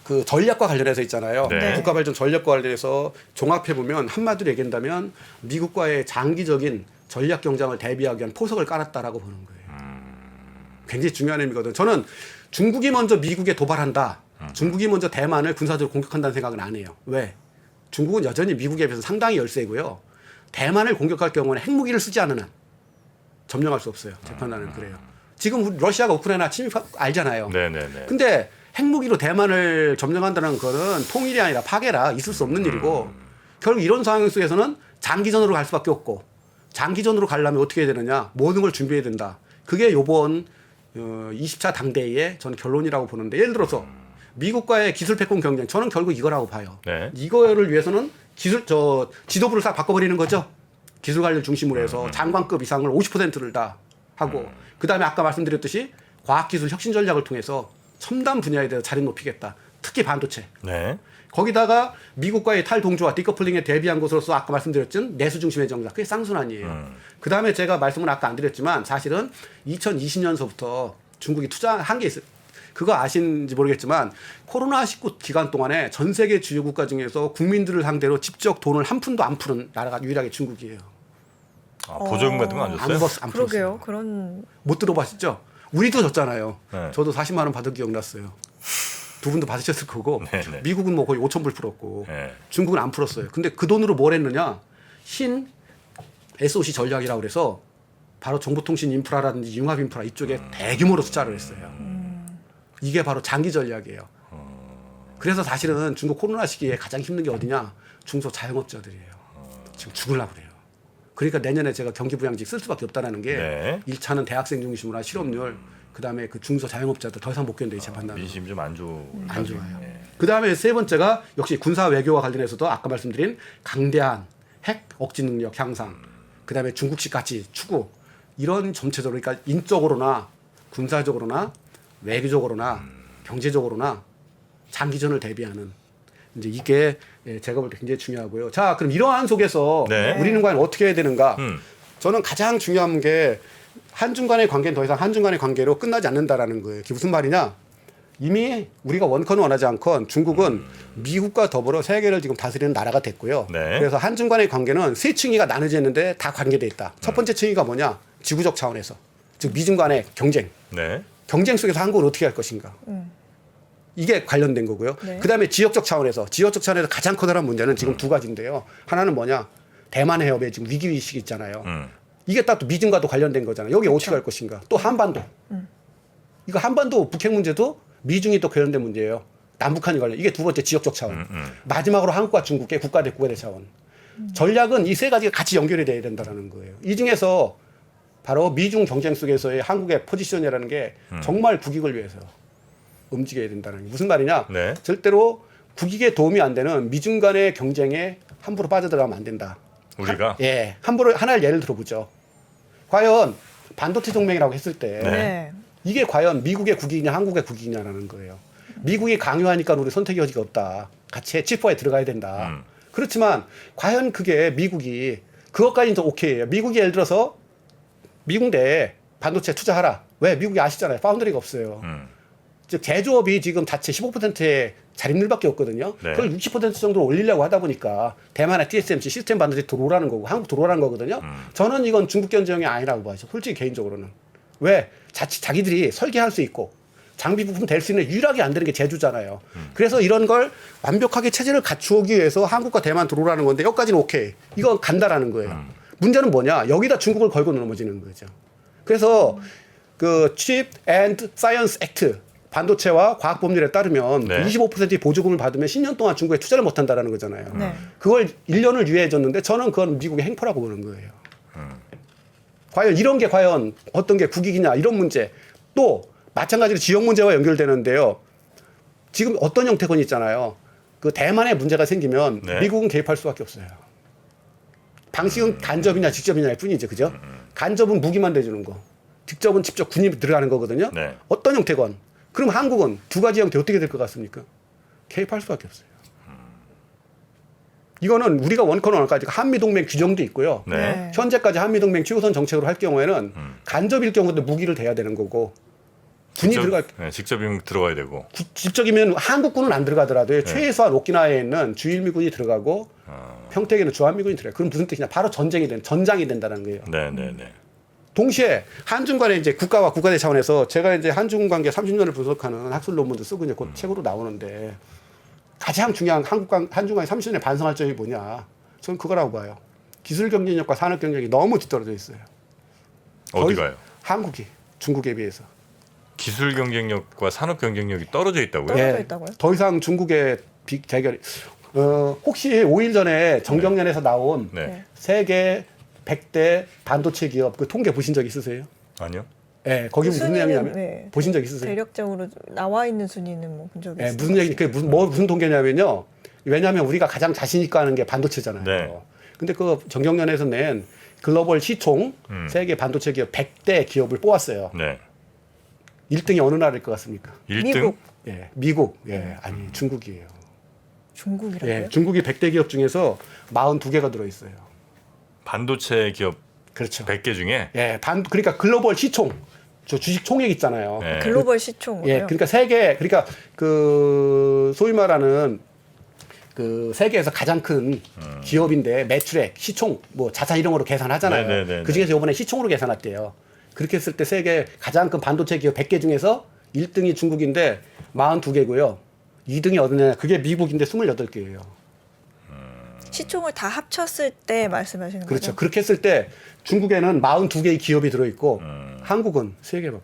Speaker 1: 그 전략과 관련해서 있잖아요.
Speaker 2: 네.
Speaker 1: 국가 발전 전략과 관련해서 종합해 보면 한마디로 얘기한다면 미국과의 장기적인 전략 경쟁을 대비하기 위한 포석을 깔았다라고 보는 거예요. 굉장히 중요한 의미거든요. 저는 중국이 먼저 미국에 도발한다. 중국이 먼저 대만을 군사적으로 공격한다는 생각은 안 해요. 왜? 중국은 여전히 미국에 비해서 상당히 열세고요. 대만을 공격할 경우는 핵무기를 쓰지 않는 한 점령할 수 없어요. 제 판단은 그래요. 지금 러시아가 우크라이나 침입 알잖아요.
Speaker 2: 네네네.
Speaker 1: 근데 핵무기로 대만을 점령한다는 거는 통일이 아니라 파괴라 있을 수 없는 일이고 결국 이런 상황 속에서는 장기전으로 갈 수밖에 없고 장기전으로 가려면 어떻게 해야 되느냐 모든 걸 준비해야 된다. 그게 요번 20차 당대회의 저는 결론이라고 보는데 예를 들어서 미국과의 기술 패권 경쟁 저는 결국 이거라고 봐요.
Speaker 2: 네.
Speaker 1: 이거를 위해서는 지도부를 싹 바꿔버리는 거죠. 기술 관련 중심으로 해서 장관급 이상을 50%를 다 하고 그다음에 아까 말씀드렸듯이 과학기술 혁신 전략을 통해서 첨단 분야에 대해서 자리 높이겠다. 특히 반도체.
Speaker 2: 네.
Speaker 1: 거기다가 미국과의 탈동조와 디커플링에 대비한 것으로서 아까 말씀드렸던 내수 중심의 정책 그게 쌍순환이에요. 그다음에 제가 말씀은 아까 안 드렸지만 사실은 2020년서부터 중국이 투자한 게 있어요. 그거 아시는지 모르겠지만 코로나19 기간 동안에 전 세계 주요 국가 중에서 국민들을 상대로 직접 돈을 한 푼도 안 푸는 나라가 유일하게 중국이에요.
Speaker 2: 아, 보조금 같은 거 안 줬어요?
Speaker 1: 안
Speaker 3: 그러게요.
Speaker 1: 풀었어요.
Speaker 3: 그런
Speaker 1: 못 들어봤죠? 우리도 줬잖아요.
Speaker 2: 네.
Speaker 1: 저도 40만 원 받은 기억 났어요. 두 분도 받으셨을 거고
Speaker 2: 네네.
Speaker 1: 미국은 뭐 거의 5천 불 풀었고
Speaker 2: 네.
Speaker 1: 중국은 안 풀었어요. 근데 그 돈으로 뭘 했느냐? 신 SOC 전략이라고 그래서 바로 정보통신 인프라라든지 융합 인프라 이쪽에 대규모로 투자를 했어요. 이게 바로 장기 전략이에요. 그래서 사실은 중국 코로나 시기에 가장 힘든 게 어디냐? 중소 자영업자들이에요. 지금 죽으려고 그래요. 그러니까 내년에 제가 경기부양직 쓸 수밖에 없다라는 게
Speaker 2: 네.
Speaker 1: 1차는 대학생 중심으로 한 실업률 그다음에 그 중소 자영업자들 더 이상 못 견뎌요. 제 판단은.
Speaker 2: 민심 좀 안
Speaker 1: 좋아요.
Speaker 2: 네.
Speaker 1: 그다음에 세 번째가 역시 군사 외교와 관련해서도 아까 말씀드린 강대한 핵 억지 능력 향상 그다음에 중국식 가치 추구 이런 전체적으로 그러니까 인적으로나 군사적으로나 외교적으로나 경제적으로나 장기전을 대비하는 이제 이게 제가 볼 때 굉장히 중요하고요. 자, 그럼 이러한 속에서
Speaker 2: 네.
Speaker 1: 우리는 과연 어떻게 해야 되는가?
Speaker 2: 음.
Speaker 1: 저는 가장 중요한 게 한중 간의 관계는 더 이상 한중 간의 관계로 끝나지 않는다라는 거예요. 그게 무슨 말이냐? 이미 우리가 원컨 원하지 않건 중국은 미국과 더불어 세계를 지금 다스리는 나라가 됐고요.
Speaker 2: 네.
Speaker 1: 그래서 한중 간의 관계는 세 층위가 나눠져 있는데 다 관계돼 있다. 첫 번째 층위가 뭐냐? 지구적 차원에서. 즉 미중 간의 경쟁.
Speaker 2: 네.
Speaker 1: 경쟁 속에서 한국은 어떻게 할 것인가? 이게 관련된 거고요.
Speaker 3: 네.
Speaker 1: 그다음에 지역적 차원에서 가장 커다란 문제는 지금 두 가지인데요. 하나는 뭐냐? 대만 해협에 지금 위기 의식이 있잖아요. 이게 딱 또 미중과도 관련된 거잖아요. 여기 어떻게 할 것인가? 또 한반도. 이거 한반도 북핵 문제도 미중이 또 관련된 문제예요. 남북한이 관련. 이게 두 번째 지역적 차원. 마지막으로 한국과 중국의 국가 대 국가 대 차원. 전략은 이 세 가지가 같이 연결이 돼야 된다는 거예요. 이 중에서 바로 미중 경쟁 속에서의 한국의 포지션이라는 게 정말 국익을 위해서 움직여야 된다는 게 무슨 말이냐?
Speaker 2: 네.
Speaker 1: 절대로 국익에 도움이 안 되는 미중 간의 경쟁에 함부로 빠져들어가면 안 된다.
Speaker 2: 우리가
Speaker 1: 함부로 하나를 예를 들어보죠. 과연 반도체 동맹이라고 했을 때
Speaker 3: 네.
Speaker 1: 이게 과연 미국의 국익이냐 한국의 국익이냐라는 거예요. 미국이 강요하니까 우리 선택의 여지가 없다. 같이 치포에 들어가야 된다. 그렇지만 과연 그게 미국이 그것까지는 또 오케이예요. 미국이 예를 들어서 미국 내에 반도체 투자하라. 왜? 미국이 아시잖아요. 파운드리가 없어요. 즉 제조업이 지금 자체 15%의 자립률밖에 없거든요.
Speaker 2: 네.
Speaker 1: 그걸 60% 정도로 올리려고 하다 보니까 대만의 TSMC 시스템 반도체 들어오라는 거고 한국 들어오라는 거거든요. 저는 이건 중국 견제형이 아니라고 봐요. 솔직히 개인적으로는. 왜? 자기들이 설계할 수 있고 장비 부품 될 수 있는 유일하게 안 되는 게 제조잖아요. 그래서 이런 걸 완벽하게 체제를 갖추기 위해서 한국과 대만 들어오라는 건데 여기까지는 오케이. 이건 간다라는 거예요. 문제는 뭐냐? 여기다 중국을 걸고 넘어지는 거죠. 그래서 그 Chip and Science Act 반도체와 과학 법률에 따르면
Speaker 2: 네.
Speaker 1: 25%의 보조금을 받으면 10년 동안 중국에 투자를 못 한다라는 거잖아요.
Speaker 3: 네.
Speaker 1: 그걸 1년을 유예해 줬는데 저는 그건 미국의 행포라고 보는 거예요. 과연 이런 게 과연 어떤 게 국익이냐 이런 문제 또 마찬가지로 지역 문제와 연결되는데요. 지금 어떤 형태건이 있잖아요. 그 대만에 문제가 생기면
Speaker 2: 네.
Speaker 1: 미국은 개입할 수밖에 없어요. 방식은 간접이냐 직접이냐일 뿐이죠. 그죠? 간접은 무기만 대주는 거. 직접은 직접 군이 들어가는 거거든요.
Speaker 2: 네.
Speaker 1: 어떤 형태건. 그럼 한국은 두 가지 형태 어떻게 될 것 같습니까? 개입할 수밖에 없어요. 이거는 우리가 원컨 원까지 한미동맹 규정도 있고요.
Speaker 2: 네.
Speaker 1: 현재까지 한미동맹 최우선 정책으로 할 경우에는 간접일 경우도 무기를 대야 되는 거고 군이 들어갈
Speaker 2: 직접이면 들어가야 되고.
Speaker 1: 직접이면 한국군은 안 들어가더라도 최소한 오키나와에 있는 주일미군이 들어가고 평택에는 주한미군이 들어가요. 그럼 무슨 뜻이냐? 바로 전장이 된다는 거예요.
Speaker 2: 네, 네, 네.
Speaker 1: 동시에 한중 간의 이제 국가와 국가대 차원에서 제가 이제 한중 관계 30년을 분석하는 학술 논문도 쓰고 이제 곧 책으로 나오는데 가장 중요한 한중 관계 30년에 반성할 점이 뭐냐? 저는 그거라고 봐요. 기술 경쟁력과 산업 경쟁력이 너무 뒤떨어져 있어요.
Speaker 2: 어디가요?
Speaker 1: 한국이 중국에 비해서.
Speaker 2: 기술 경쟁력과 산업 경쟁력이 떨어져 있다고요?
Speaker 3: 떨어져 있다고요?
Speaker 1: 더 이상 중국의 대결이 혹시 5일 전에 정경련에서 나온
Speaker 2: 네.
Speaker 1: 세계 100대 반도체 기업 그 통계 보신 적 있으세요?
Speaker 2: 아니요.
Speaker 1: 네, 거기 무슨 내용이냐면
Speaker 3: 네.
Speaker 1: 보신 적 있으세요?
Speaker 3: 대략적으로 나와 있는 순위는 뭐 본 적이
Speaker 1: 네,
Speaker 3: 있어요.
Speaker 1: 무슨 얘기? 그게 무슨 통계냐면요. 왜냐하면 우리가 가장 자신 있고 하는 게 반도체잖아요.
Speaker 2: 네.
Speaker 1: 근데 그 정경련에서 낸 글로벌 시총 세계 반도체 기업 100대 기업을 뽑았어요.
Speaker 2: 네.
Speaker 1: 1등이 어느 나라일 것 같습니까?
Speaker 2: 1등?
Speaker 3: 미국.
Speaker 1: 예, 미국. 예, 아니 중국이에요.
Speaker 3: 중국이라고요?
Speaker 1: 예, 중국이 100대 기업 중에서 42개가 들어 있어요.
Speaker 2: 반도체 기업
Speaker 1: 그렇죠.
Speaker 2: 100개 중에
Speaker 1: 예, 그러니까 글로벌 시총, 저 주식 총액 있잖아요.
Speaker 2: 네.
Speaker 3: 글로벌 시총으로요?
Speaker 1: 예, 그러니까 세계, 그러니까 그 소위 말하는 그 세계에서 가장 큰 기업인데 매출액, 시총, 뭐 자산 이런 거로 계산하잖아요.
Speaker 2: 네네네네.
Speaker 1: 그 중에서 이번에 시총으로 계산했대요. 그렇게 했을 때 세계 가장 큰 반도체 기업 100개 중에서 1등이 중국인데 42개고요. 2등이 어디냐? 그게 미국인데 28개예요.
Speaker 3: 시총을 다 합쳤을 때 말씀하시는
Speaker 1: 그렇죠.
Speaker 3: 거죠?
Speaker 1: 그렇게 했을 때 중국에는 42개의 기업이 들어있고 한국은 3개밖에.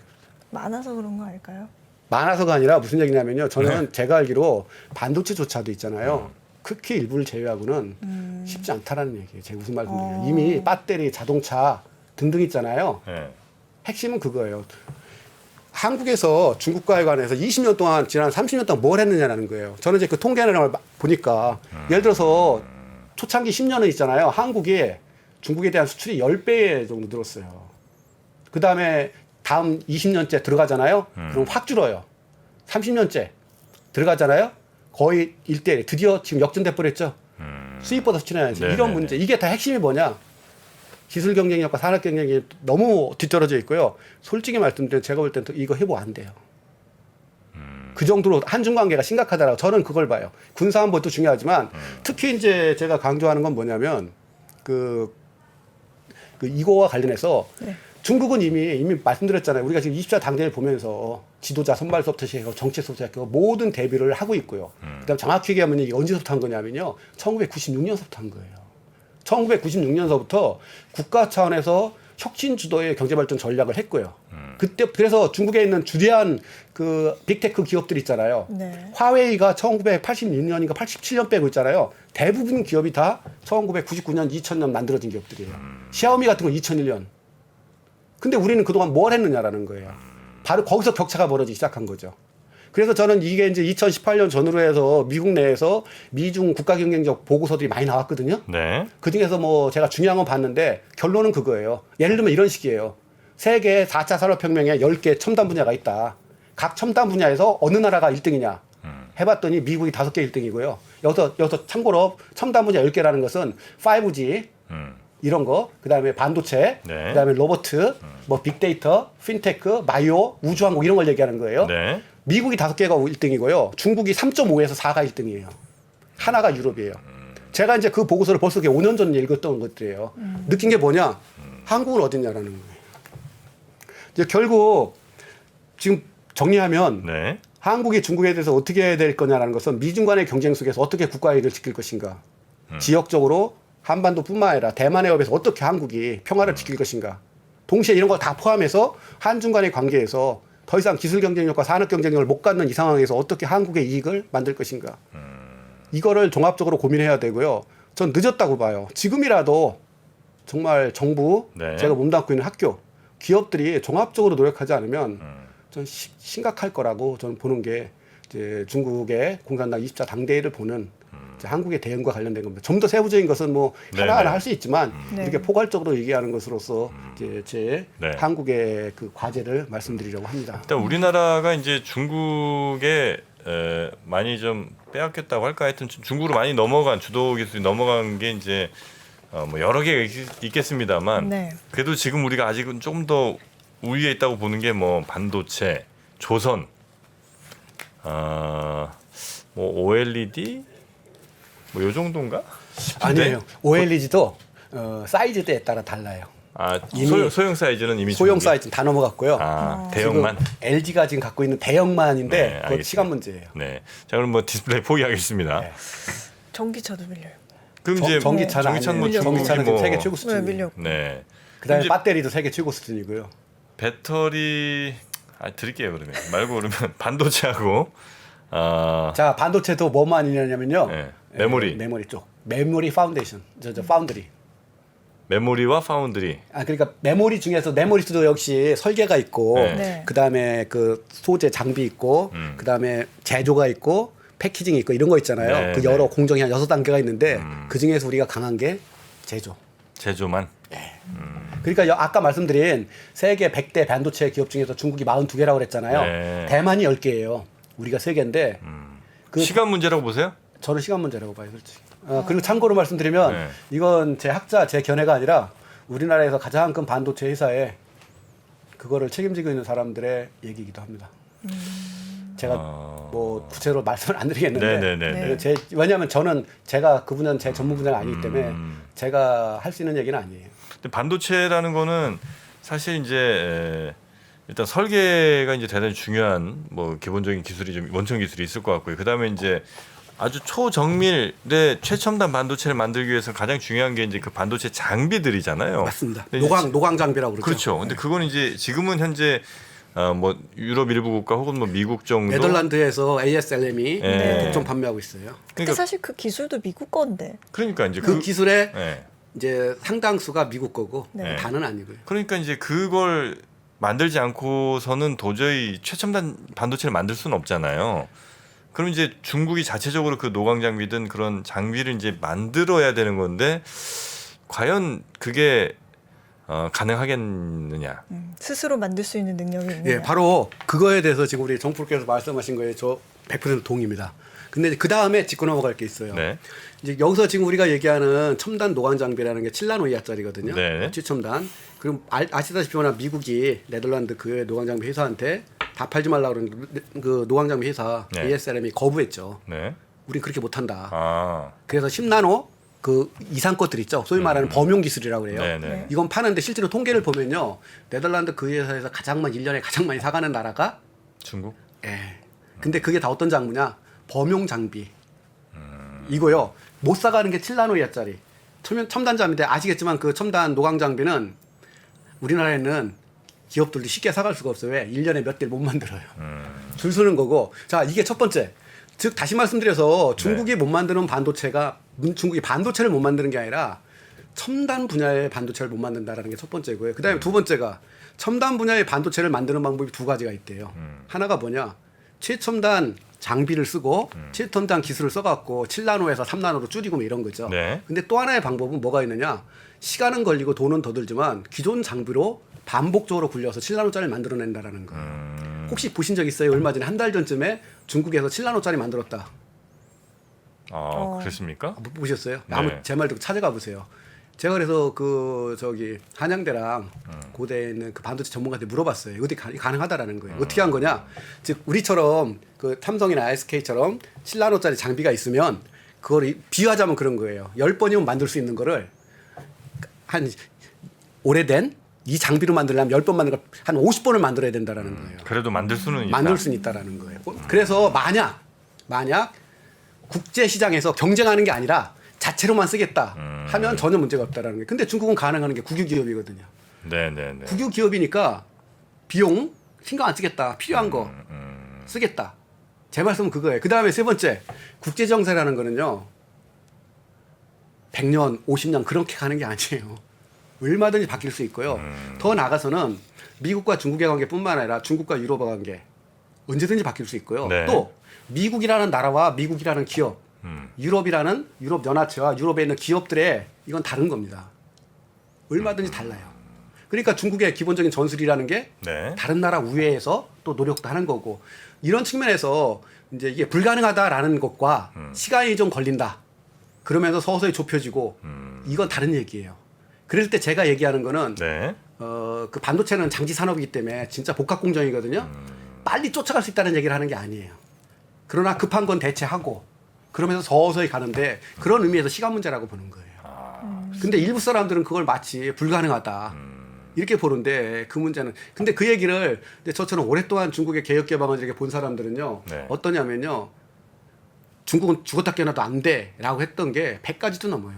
Speaker 3: 많아서 그런 거 아닐까요?
Speaker 1: 많아서가 아니라 무슨 얘기냐면요. 저는 제가 알기로 반도체조차도 있잖아요. 크게 일부를 제외하고는 쉽지 않다라는 얘기예요. 제가 무슨 말씀드려요. 이미 배터리, 자동차 등등 있잖아요.
Speaker 2: 네.
Speaker 1: 핵심은 그거예요. 한국에서 중국과에 관해서 20년 동안 지난 30년 동안 뭘 했느냐는 거예요. 저는 이제 그 통계를 보니까 예를 들어서 초창기 10년은 있잖아요. 한국이 중국에 대한 수출이 10배 정도 늘었어요. 그 다음에 다음 20년째 들어가잖아요. 그럼 확 줄어요. 30년째 들어가잖아요. 거의 1대1. 드디어 지금 역전돼 버렸죠. 수입보다 수출해야지.
Speaker 2: 네네네.
Speaker 1: 이런 문제. 이게 다 핵심이 뭐냐. 기술 경쟁력과 산업 경쟁력이 너무 뒤떨어져 있고요. 솔직히 말씀드리면 제가 볼 때는 이거 회복 안 돼요. 그 정도로 한중 관계가 심각하다라고 저는 그걸 봐요. 군사안보도 중요하지만 특히 이제 제가 강조하는 건 뭐냐면 이거와 관련해서
Speaker 3: 네.
Speaker 1: 중국은 이미 말씀드렸잖아요. 우리가 지금 20차 당대를 보면서 지도자 선발서부터 시작해서 정책서부터 시작해서 모든 대비를 하고 있고요. 그다음 정확히 얘기하면 이게 언제부터 한 거냐면요. 1996년서부터 한 거예요. 1996년서부터 국가 차원에서 혁신 주도의 경제발전 전략을 했고요. 그때 그래서 중국에 있는 주대한 그 빅테크 기업들 있잖아요.
Speaker 3: 네.
Speaker 1: 화웨이가 1986년인가 87년 빼고 있잖아요. 대부분 기업이 다 1999년, 2000년 만들어진 기업들이에요. 샤오미 같은 건 2001년. 근데 우리는 그동안 뭘 했느냐라는 거예요. 바로 거기서 격차가 벌어지기 시작한 거죠. 그래서 저는 이게 이제 2018년 전후로 해서 미국 내에서 미중 국가 경쟁력 보고서들이 많이 나왔거든요.
Speaker 2: 네.
Speaker 1: 그 중에서 뭐 제가 중요한 건 봤는데 결론은 그거예요. 예를 들면 이런 식이에요. 세계 4차 산업혁명에 10개 첨단 분야가 있다. 각 첨단 분야에서 어느 나라가 1등이냐 해봤더니 미국이 5개 1등이고요. 여기서 참고로 첨단 분야 10개라는 것은 5G 이런 거, 그다음에 반도체,
Speaker 2: 네.
Speaker 1: 그다음에 로보트, 뭐 빅데이터, 핀테크, 바이오, 우주항공 이런 걸 얘기하는 거예요.
Speaker 2: 네.
Speaker 1: 미국이 5개가 1등이고요. 중국이 3.5에서 4가 1등이에요. 하나가 유럽이에요. 제가 이제 그 보고서를 벌써 5년 전에 읽었던 것들이에요. 느낀 게 뭐냐? 한국은 어딨냐라는 거예요. 이제 결국 지금 정리하면
Speaker 2: 네.
Speaker 1: 한국이 중국에 대해서 어떻게 해야 될 거냐라는 것은 미중 간의 경쟁 속에서 어떻게 국가 이익을 지킬 것인가. 지역적으로 한반도뿐만 아니라 대만 해협에서 어떻게 한국이 평화를 지킬 것인가. 동시에 이런 걸 다 포함해서 한중 간의 관계에서 더 이상 기술 경쟁력과 산업 경쟁력을 못 갖는 이 상황에서 어떻게 한국의 이익을 만들 것인가. 이거를 종합적으로 고민해야 되고요. 전 늦었다고 봐요. 지금이라도 정말 정부,
Speaker 2: 네.
Speaker 1: 제가 몸담고 있는 학교, 기업들이 종합적으로 노력하지 않으면 전 심각할 거라고 저는 보는 게 이제 중국의 공산당 20차 당대회를 보는 이제 한국의 대응과 관련된 겁니다. 좀 더 세부적인 것은 뭐 하나하나
Speaker 2: 네네.
Speaker 1: 할 수 있지만
Speaker 3: 네.
Speaker 1: 이렇게 포괄적으로 얘기하는 것으로서 이제 제
Speaker 2: 네.
Speaker 1: 한국의 그 과제를 말씀드리려고 합니다.
Speaker 2: 일단 우리나라가 이제 중국에 많이 좀 빼앗겼다고 할까, 하여튼 중국으로 많이 넘어간 주도 기술이 넘어간 게 이제 뭐 여러 개가 있겠습니다만
Speaker 3: 네.
Speaker 2: 그래도 지금 우리가 아직은 조금 더 우위에 있다고 보는 게 뭐 반도체, 조선, 뭐 OLED 뭐 요 정도인가?
Speaker 1: 아니에요. OLED도 사이즈에 따라 달라요.
Speaker 2: 아
Speaker 1: 이미
Speaker 2: 소형 사이즈는 이미
Speaker 1: 소형
Speaker 2: 중국이-
Speaker 1: 사이즈는 다 넘어갔고요.
Speaker 2: 아 대형만.
Speaker 1: 지금 LG가 지금 갖고 있는 대형만인데
Speaker 2: 네,
Speaker 1: 그건
Speaker 2: 알겠습니다.
Speaker 1: 시간 문제예요.
Speaker 2: 네. 자 그럼 뭐 디스플레이 포기하겠습니다.
Speaker 1: 네.
Speaker 3: 전기차도 밀려요.
Speaker 2: 그럼 이제
Speaker 1: 전기차는
Speaker 2: 전기차는 뭐
Speaker 1: 아니에요.
Speaker 2: 중국이
Speaker 1: 전기차는 지금
Speaker 2: 뭐
Speaker 1: 세계 최고
Speaker 3: 왜
Speaker 1: 수준이에요.
Speaker 3: 밀려?
Speaker 2: 네.
Speaker 1: 그다음에
Speaker 2: 이제
Speaker 1: 배터리도 세계 최고 수준이고요.
Speaker 2: 배터리 드릴게요 그러면 말고 그러면 반도체하고
Speaker 1: 자 반도체도 뭐만 있냐면요.
Speaker 2: 네, 메모리.
Speaker 1: 메모리 쪽. 메모리 파운데이션. 저 파운드리.
Speaker 2: 메모리와 파운드리.
Speaker 1: 아 그러니까 메모리 중에서 메모리도 역시 설계가 있고
Speaker 2: 네.
Speaker 3: 네.
Speaker 1: 그다음에 그 소재 장비 있고 그다음에 제조가 있고 패키징이 있고 이런 거 있잖아요.
Speaker 2: 네,
Speaker 1: 그 여러
Speaker 2: 네.
Speaker 1: 공정이 한 6단계가 있는데 그 중에서 우리가 강한 게 제조.
Speaker 2: 제조만.
Speaker 1: 그러니까 아까 말씀드린 세계 100대 반도체 기업 중에서 중국이 42개라고 그랬잖아요.
Speaker 2: 네.
Speaker 1: 대만이 10개예요. 우리가 3개인데 그
Speaker 2: 시간 문제라고 보세요?
Speaker 1: 저는 시간 문제라고 봐요, 솔직히. 그리고 참고로 말씀드리면
Speaker 2: 네.
Speaker 1: 이건 제 학자, 제 견해가 아니라 우리나라에서 가장 큰 반도체 회사에 그거를 책임지고 있는 사람들의 얘기이기도 합니다. 제가 뭐 구체로 말씀을 안 드리겠는데
Speaker 2: 네네네.
Speaker 3: 네.
Speaker 1: 왜냐하면 저는 제가 그 분야는 제 전문 분야가 아니기 때문에 제가 할 수 있는 얘기는 아니에요.
Speaker 2: 근데 반도체라는 거는 사실 이제 일단 설계가 이제 대단히 중요한 뭐 기본적인 기술이 좀 원천 기술이 있을 것 같고요. 그다음에 이제 아주 초정밀의 최첨단 반도체를 만들기 위해서 가장 중요한 게 이제 그 반도체 장비들이잖아요.
Speaker 1: 맞습니다.
Speaker 2: 근데 이제
Speaker 1: 노광 장비라고 그러죠.
Speaker 2: 그렇죠. 근데 그건 이제 지금은 현재 뭐 유럽 일부 국가 혹은 뭐 미국 정도
Speaker 1: 네덜란드에서 ASLM이
Speaker 2: 네.
Speaker 1: 독점 판매하고 있어요.
Speaker 3: 근데
Speaker 2: 그러니까,
Speaker 3: 사실 그 기술도 미국 건데.
Speaker 2: 그러니까 이제
Speaker 1: 그 기술의
Speaker 2: 네.
Speaker 1: 이제 상당수가 미국 거고
Speaker 3: 네.
Speaker 1: 다는 아니고요.
Speaker 2: 그러니까 이제 그걸 만들지 않고서는 도저히 최첨단 반도체를 만들 수는 없잖아요. 그럼 이제 중국이 자체적으로 그 노광 장비든 그런 장비를 이제 만들어야 되는 건데 과연 그게 가능하겠느냐?
Speaker 3: 스스로 만들 수 있는 능력이 있느냐.
Speaker 1: 예, 바로 그거에 대해서 지금 우리 정프로께서 말씀하신 거에 저 100% 동의입니다. 근데 그 다음에 짚고 넘어갈 게 있어요.
Speaker 2: 네.
Speaker 1: 이제 여기서 지금 우리가 얘기하는 첨단 노광 장비라는 게 7나노 이하짜리거든요.
Speaker 2: 네.
Speaker 1: 최첨단. 그럼 아시다시피 워낙 미국이 네덜란드 그 노광 장비 회사한테 다 팔지 말라 그러는 그 노광 장비 회사
Speaker 2: 네.
Speaker 1: ASLM이 거부했죠.
Speaker 2: 네.
Speaker 1: 우린 그렇게 못한다.
Speaker 2: 아.
Speaker 1: 그래서 10나노 그 이상 것들 있죠. 소위 말하는 범용 기술이라고 그래요.
Speaker 2: 네네.
Speaker 3: 네.
Speaker 1: 이건 파는데 실제로 통계를 보면요. 네덜란드 그 회사에서 가장 많이 1년에 가장 많이 사가는 나라가
Speaker 2: 중국?
Speaker 1: 예. 근데 그게 다 어떤 장비냐? 범용 장비. 이거요. 못 사가는 게 7나노이아짜리. 첨단 장비인데 아시겠지만 그 첨단 노광 장비는 우리나라에는 기업들도 쉽게 사갈 수가 없어요. 왜? 1년에 몇 개를 못 만들어요. 줄 서는 거고. 자, 이게 첫 번째. 즉 다시 말씀드려서 중국이 못 만드는 반도체가 중국이 반도체를 못 만드는 게 아니라 첨단 분야의 반도체를 못 만든다라는 게 첫 번째고요. 그다음에 두 번째가 첨단 분야의 반도체를 만드는 방법이 두 가지가 있대요. 하나가 뭐냐? 최첨단 장비를 쓰고 최첨단 기술을 써갖고 7나노에서 3나노로 줄이고 뭐 이런 거죠.
Speaker 2: 네.
Speaker 1: 근데 또 하나의 방법은 뭐가 있느냐? 시간은 걸리고 돈은 더 들지만 기존 장비로 반복적으로 굴려서 7나노짜리를 만들어낸다라는 거예요. 혹시 보신 적 있어요? 얼마 전에 한 달 전쯤에 중국에서 7나노짜리 만들었다.
Speaker 2: 그랬습니까?
Speaker 1: 못 보셨어요?
Speaker 2: 네.
Speaker 1: 한번 제 말 듣고 찾아가 보세요. 제가 그래서 그 저기 한양대랑 고대에 있는 그 반도체 전문가한테 물어봤어요. 어떻게 가능하다라는 거예요. 어떻게 한 거냐? 즉 우리처럼 그 삼성이나 SK처럼 7나노짜리 장비가 있으면 그걸 비유하자면 그런 거예요. 10번이면 만들 수 있는 거를 한 오래된 이 장비로 만들려면 10번 만든 걸 한 50번을 만들어야 된다라는 거예요.
Speaker 2: 그래도 만들 수는 있다.
Speaker 1: 만들 수는 있다라는 거예요. 그래서 만약 국제 시장에서 경쟁하는 게 아니라 자체로만 쓰겠다 하면 전혀 문제가 없다라는 거예요. 근데 중국은 가능한 게 국유 기업이거든요.
Speaker 2: 네네네.
Speaker 1: 국유 기업이니까 비용 신경 안 쓰겠다. 필요한 거 쓰겠다. 제 말씀은 그거예요. 그다음에 세 번째 국제 정세라는 거는요. 100년, 50년 그렇게 가는 게 아니에요. 얼마든지 바뀔 수 있고요. 더 나아가서는 미국과 중국의 관계뿐만 아니라 중국과 유럽의 관계 언제든지 바뀔 수 있고요.
Speaker 2: 네.
Speaker 1: 또 미국이라는 나라와 미국이라는 기업, 유럽이라는 유럽 연합체와 유럽에 있는 기업들의 이건 다른 겁니다. 얼마든지 달라요. 그러니까 중국의 기본적인 전술이라는 게
Speaker 2: 네.
Speaker 1: 다른 나라 우회에서 또 노력도 하는 거고 이런 측면에서 이제 이게 불가능하다라는 것과 시간이 좀 걸린다. 그러면서 서서히 좁혀지고 이건 다른 얘기예요. 그럴 때 제가 얘기하는 거는
Speaker 2: 네.
Speaker 1: 그 반도체는 장기 산업이기 때문에 진짜 복합 공정이거든요. 빨리 쫓아갈 수 있다는 얘기를 하는 게 아니에요. 그러나 급한 건 대체하고 그러면서 서서히 가는데 그런 의미에서 시간 문제라고 보는 거예요. 근데 일부 사람들은 그걸 마치 불가능하다. 이렇게 보는데 그 문제는 근데 그 얘기를 근데 저처럼 오랫동안 중국의 개혁 개방을 이렇게 본 사람들은요.
Speaker 2: 네.
Speaker 1: 어떠냐면요. 중국은 죽었다 깨어나도 안 돼라고 했던 게 100가지도 넘어요.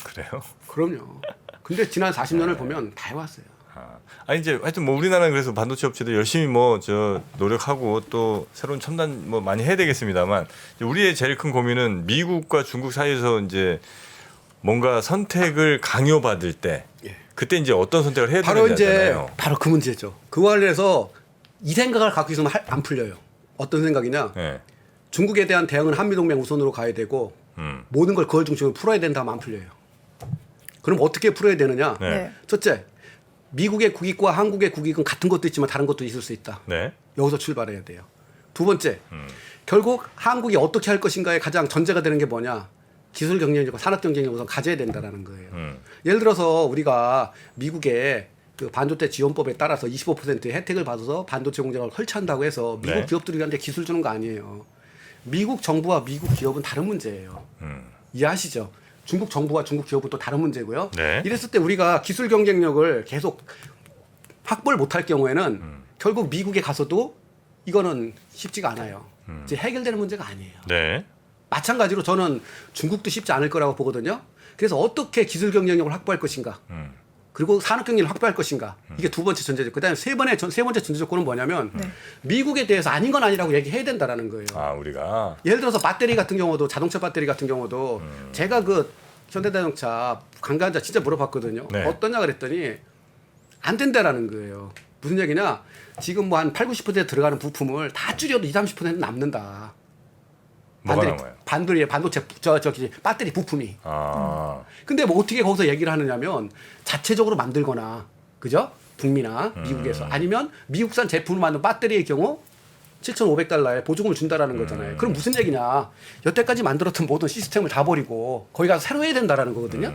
Speaker 2: 그래요?
Speaker 1: 그럼요. 근데 지난 40년을 보면 다 해왔어요.
Speaker 2: 아니 이제 하여튼 뭐 우리나라는 그래서 반도체 업체들 열심히 뭐 저 노력하고 또 새로운 첨단 뭐 많이 해야 되겠습니다만 이제 우리의 제일 큰 고민은 미국과 중국 사이에서 이제 뭔가 선택을 강요받을 때
Speaker 1: 예.
Speaker 2: 그때 이제 어떤 선택을 해야
Speaker 1: 바로 이제
Speaker 2: 되느냐잖아요.
Speaker 1: 바로 그 문제죠. 그와 관련해서 이 생각을 갖고 있으면 안 풀려요. 어떤 생각이냐?
Speaker 2: 네.
Speaker 1: 중국에 대한 대응은 한미동맹 우선으로 가야 되고 모든 걸 그걸 중심으로 풀어야 된다면 안 풀려요. 그럼 어떻게 풀어야 되느냐?
Speaker 2: 네.
Speaker 3: 네.
Speaker 1: 첫째, 미국의 국익과 한국의 국익은 같은 것도 있지만 다른 것도 있을 수 있다.
Speaker 2: 네.
Speaker 1: 여기서 출발해야 돼요. 두 번째, 결국 한국이 어떻게 할 것인가에 가장 전제가 되는 게 뭐냐? 기술 경쟁력과 산업 경쟁력을 우선 가져야 된다라는 거예요. 예를 들어서 우리가 미국의 그 반도체 지원법에 따라서 25%의 혜택을 받아서 반도체 공장을 설치한다고 해서 미국
Speaker 2: 네.
Speaker 1: 기업들한테 기술 주는 거 아니에요. 미국 정부와 미국 기업은 다른 문제예요. 이해하시죠? 중국 정부와 중국 기업은 또 다른 문제고요.
Speaker 2: 네.
Speaker 1: 이랬을 때 우리가 기술 경쟁력을 계속 확보를 못할 경우에는 결국 미국에 가서도 이거는 쉽지가 않아요. 이제 해결되는 문제가 아니에요.
Speaker 2: 네.
Speaker 1: 마찬가지로 저는 중국도 쉽지 않을 거라고 보거든요. 그래서 어떻게 기술 경쟁력을 확보할 것인가, 그리고 산업 경쟁력을 확보할 것인가, 이게 두 번째 전제죠. 그다음에 세 번째 전제 조건은 뭐냐면 미국에 대해서 아닌 건 아니라고 얘기해야 된다라는 거예요.
Speaker 2: 아 우리가
Speaker 1: 예를 들어서 배터리 같은 경우도 자동차 배터리 같은 경우도 제가 그 현대자동차 관계자 진짜 물어봤거든요.
Speaker 2: 네.
Speaker 1: 어떠냐 그랬더니 안 된다라는 거예요. 무슨 얘기냐? 지금 뭐 한 80, 90% 들어가는 부품을 다 줄여도 20, 30% 남는다.
Speaker 2: 뭐가 남아요?
Speaker 1: 반도체 저기 배터리 부품이.
Speaker 2: 아.
Speaker 1: 근데 뭐 어떻게 거기서 얘기를 하느냐면 자체적으로 만들거나 그죠? 북미나 미국에서 아니면 미국산 제품을 만든 배터리의 경우 7,500달러에 보조금을 준다라는 거잖아요. 그럼 무슨 얘기냐? 여태까지 만들었던 모든 시스템을 다 버리고 거기 가서 새로 해야 된다라는 거거든요.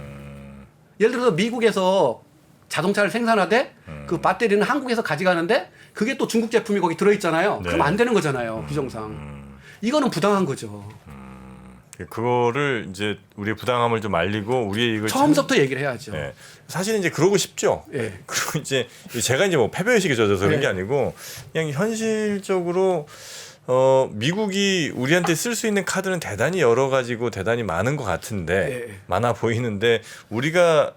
Speaker 1: 예를 들어서 미국에서 자동차를 생산하되 그 배터리는 한국에서 가져가는데 그게 또 중국 제품이 거기 들어있잖아요.
Speaker 2: 네.
Speaker 1: 그럼 안 되는 거잖아요. 규정상. 이거는 부당한 거죠.
Speaker 2: 그거를 이제 우리의 부당함을 좀 알리고 우리의 이익을
Speaker 1: 처음부터 얘기를 해야죠.
Speaker 2: 네. 사실 이제 그러고 싶죠.
Speaker 1: 예.
Speaker 2: 그리고 이제 제가 이제 뭐 패배의식에 젖어서 그런 게 아니고 그냥 현실적으로 미국이 우리한테 쓸 수 있는 카드는 대단히 여러 가지고 대단히 많은 것 같은데
Speaker 1: 예.
Speaker 2: 많아 보이는데 우리가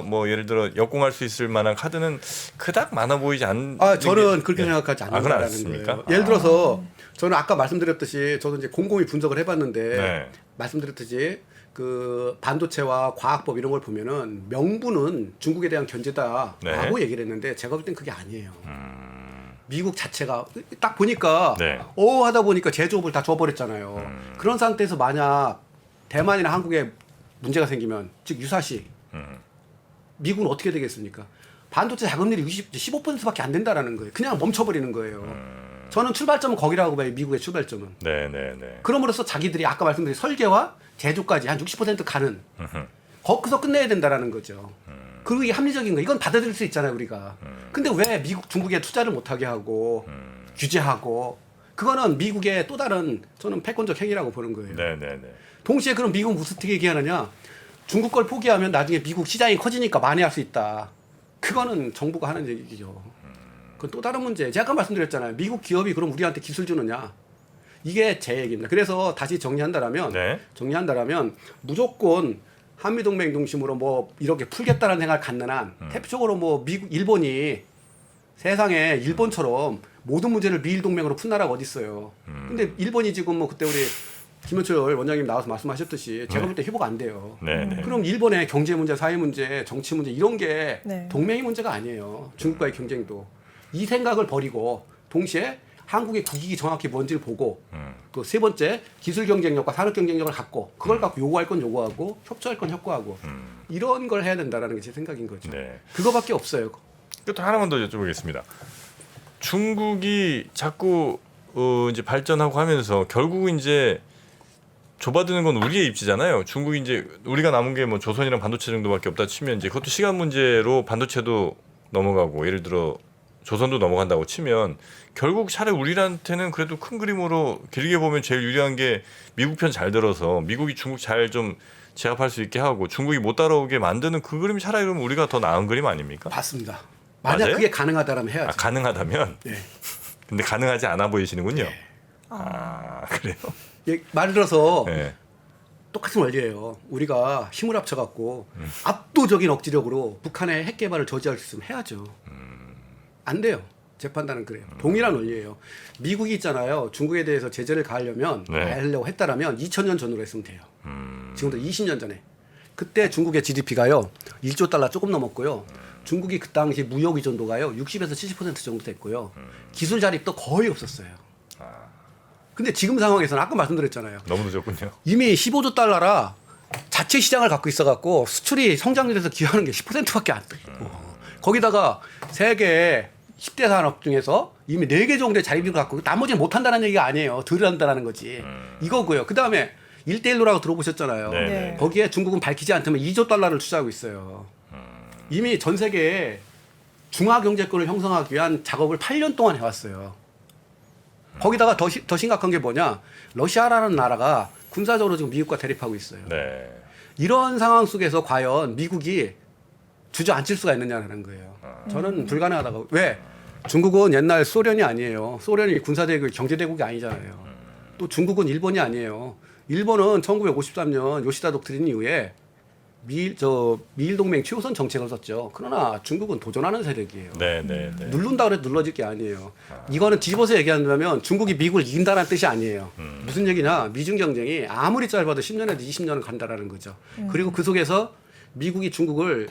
Speaker 2: 뭐 예를 들어 역공할 수 있을 만한 카드는 그닥 많아 보이지 않는.
Speaker 1: 저는 그렇게
Speaker 2: 예.
Speaker 1: 생각하지
Speaker 2: 그건
Speaker 1: 않는다는
Speaker 2: 않습니까?
Speaker 1: 거예요. 예를 들어서 저는 아까 말씀드렸듯이 저도 이제 곰곰이 분석을 해봤는데
Speaker 2: 네.
Speaker 1: 말씀드렸듯이 그 반도체와 과학법 이런 걸 보면은 명분은 중국에 대한 견제다라고
Speaker 2: 네.
Speaker 1: 얘기를 했는데 제가 볼 땐 그게 아니에요. 미국 자체가 딱 보니까
Speaker 2: 네.
Speaker 1: 하다 보니까 제조업을 다 줘버렸잖아요. 그런 상태에서 만약 대만이나 한국에 문제가 생기면 즉 유사시 미국은 어떻게 되겠습니까? 반도체 자금률이 15%밖에 안 된다라는 거예요. 그냥 멈춰버리는 거예요. 저는 출발점은 거기라고 봐요. 미국의 출발점은.
Speaker 2: 네네네.
Speaker 1: 그럼으로써 자기들이 아까 말씀드린 설계와 제조까지 한 60% 가는 거기서 끝내야 된다라는 거죠. 그리고 이게 합리적인 거. 이건 받아들일 수 있잖아요, 우리가. 근데 왜 미국, 중국에 투자를 못하게 하고 규제하고 그거는 미국의 또 다른 저는 패권적 행위라고 보는 거예요.
Speaker 2: 네네네.
Speaker 1: 동시에 그럼 미국은 무슨 어떻게 얘기하느냐? 중국 걸 포기하면 나중에 미국 시장이 커지니까 많이 할 수 있다. 그거는 정부가 하는 얘기죠. 그건 또 다른 문제. 제가 아까 말씀드렸잖아요. 미국 기업이 그럼 우리한테 기술 주느냐? 이게 제 얘기입니다. 그래서 다시 정리한다라면 무조건 한미동맹 중심으로 뭐 이렇게 풀겠다는 생각을 갖는 한 대표적으로 뭐 미국, 일본이 세상에 일본처럼 모든 문제를 미일 동맹으로 푼 나라가 어디 있어요. 근데 일본이 지금 뭐 그때 우리 김현철 원장님 나와서 말씀하셨듯이 제가 볼 때 회복 안 돼요.
Speaker 2: 네네.
Speaker 1: 그럼 일본의 경제 문제, 사회 문제, 정치 문제 이런 게
Speaker 3: 네.
Speaker 1: 동맹의 문제가 아니에요. 중국과의 경쟁도. 이 생각을 버리고 동시에 한국의 국익이 정확히 뭔지를 보고 또 세 번째 기술 경쟁력과 산업 경쟁력을 갖고 그걸 갖고 요구할 건 요구하고 협조할 건 협조하고 이런 걸 해야 된다라는 게 제 생각인 거죠.
Speaker 2: 네.
Speaker 1: 그거밖에 없어요.
Speaker 2: 또 하나만 더 여쭤보겠습니다. 중국이 자꾸 이제 발전하고 하면서 결국은 이제 좁아드는 건 우리의 입지잖아요. 중국이 이제 우리가 남은 게 뭐 조선이랑 반도체 정도밖에 없다 치면 이제 그것도 시간 문제로 반도체도 넘어가고 예를 들어 조선도 넘어간다고 치면 결국 차라리 우리한테는 그래도 큰 그림으로 길게 보면 제일 유리한 게 미국 편 잘 들어서 미국이 중국 잘 좀 제압할 수 있게 하고 중국이 못 따라오게 만드는 그 그림이 차라리 그러면 우리가 더 나은 그림 아닙니까?
Speaker 1: 맞습니다. 만약
Speaker 2: 맞아요?
Speaker 1: 그게 가능하다면 해야죠.
Speaker 2: 가능하다면.
Speaker 1: 네.
Speaker 2: 근데 가능하지 않아 보이시는군요.
Speaker 1: 네.
Speaker 2: 그래요?
Speaker 1: 예, 말을 들어서
Speaker 2: 네.
Speaker 1: 똑같은 원리예요. 우리가 힘을 합쳐갖고 압도적인 억지력으로 북한의 핵 개발을 저지할 수 있으면 해야죠. 안 돼요. 제 판단은 그래요. 동일한 원리예요. 미국이 있잖아요. 중국에 대해서 제재를 가하려면 가하려고 했다라면 2000년 전으로 했으면 돼요. 지금부터 20년 전에. 그때 중국의 GDP가요. 1조 달러 조금 넘었고요. 중국이 그 당시 무역 의존도가요. 60에서 70% 정도 됐고요. 기술 자립도 거의 없었어요. 근데 지금 상황에서는 아까 말씀드렸잖아요.
Speaker 2: 너무 늦었군요.
Speaker 1: 이미 15조 달러라 자체 시장을 갖고 있어갖고 수출이 성장률에서 기여하는 게 10%밖에 안 돼요. 거기다가 세계 10대 산업 중에서 이미 4개 정도의 자립을 갖고 나머지는 못한다는 얘기가 아니에요. 덜 한다는 거지. 이거고요. 그 다음에 1대1로라고 들어보셨잖아요.
Speaker 2: 네.
Speaker 1: 거기에 중국은 밝히지 않지만 2조 달러를 투자하고 있어요. 이미 전 세계에 중화경제권을 형성하기 위한 작업을 8년 동안 해왔어요. 거기다가 더 심각한 게 뭐냐. 러시아라는 나라가 군사적으로 지금 미국과 대립하고 있어요.
Speaker 2: 네.
Speaker 1: 이런 상황 속에서 과연 미국이 주저앉힐 수가 있느냐는 거예요. 저는 불가능하다고. 왜? 중국은 옛날 소련이 아니에요. 소련이 군사대국, 경제대국이 아니잖아요. 또 중국은 일본이 아니에요. 일본은 1953년 요시다 독트린 이후에 미일 동맹 최우선 정책을 썼죠. 그러나 중국은 도전하는 세력이에요.
Speaker 2: 네.
Speaker 1: 누른다 그래도 눌러질 게 아니에요. 이거는 뒤집어서 얘기한다면 중국이 미국을 이긴다는 뜻이 아니에요. 무슨 얘기냐? 미중 경쟁이 아무리 짧아도 10년에도 20년은 간다라는 거죠. 그리고 그 속에서 미국이 중국을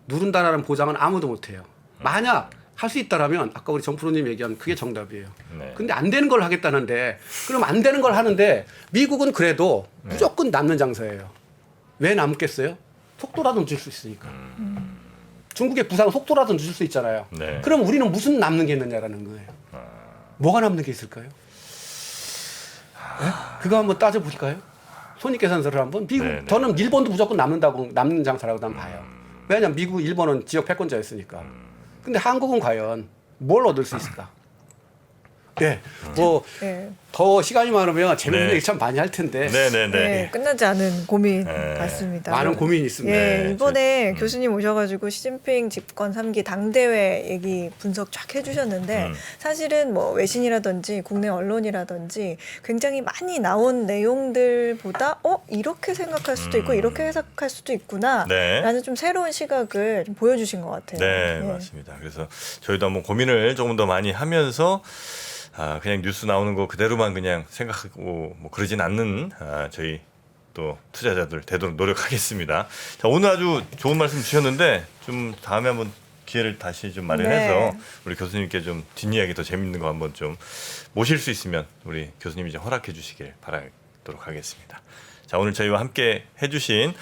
Speaker 1: 누른다라는 보장은 아무도 못해요. 만약 할 수 있다라면 아까 우리 정프로님 얘기한 그게 정답이에요.
Speaker 2: 네.
Speaker 1: 근데 안 되는 걸 하겠다는데 그럼 안 되는 걸 하는데 미국은 그래도 무조건 남는 장사예요. 왜 남겠어요? 속도라도 늦을 수 있으니까. 중국의 부상은 속도라도 늦을 수 있잖아요.
Speaker 2: 네.
Speaker 1: 그럼 우리는 무슨 남는 게 있느냐라는 거예요. 뭐가 남는 게 있을까요? 네? 그거 한번 따져볼까요? 손익계산서를 한번. 미국,
Speaker 2: 네.
Speaker 1: 저는 일본도 무조건 남는 장사라고 난 봐요. 왜냐하면 미국, 일본은 지역 패권자였으니까. 근데 한국은 과연 뭘 얻을 수 있을까? 네. 뭐
Speaker 3: 네.
Speaker 1: 더 시간이 많으면 재밌는
Speaker 2: 네.
Speaker 1: 얘기 참 많이 할 텐데
Speaker 2: 네네네.
Speaker 3: 네, 끝나지 않은 고민
Speaker 2: 네.
Speaker 3: 같습니다.
Speaker 1: 많은 고민이 있습니다.
Speaker 3: 예,
Speaker 2: 네,
Speaker 3: 이번에 교수님 오셔가지고 시진핑 집권 3기 당대회 얘기 분석 쫙 해주셨는데 사실은 뭐 외신이라든지 국내 언론이라든지 굉장히 많이 나온 내용들보다 이렇게 생각할 수도 있고 이렇게 해석할 수도 있구나
Speaker 2: 네.
Speaker 3: 라는 좀 새로운 시각을 좀 보여주신 것 같아요.
Speaker 2: 네,
Speaker 3: 예.
Speaker 2: 맞습니다. 그래서 저희도 한번 고민을 조금 더 많이 하면서 그냥 뉴스 나오는 거 그대로만 그냥 생각하고 뭐 그러진 않는 저희 또 투자자들 되도록 노력하겠습니다. 자, 오늘 아주 좋은 말씀 주셨는데 좀 다음에 한번 기회를 다시 좀 마련해서
Speaker 3: 네.
Speaker 2: 우리 교수님께 좀 뒷이야기 더 재밌는 거 한번 좀 모실 수 있으면 우리 교수님이 좀 허락해 주시길 바라도록 하겠습니다. 자, 오늘 저희와 함께 해주신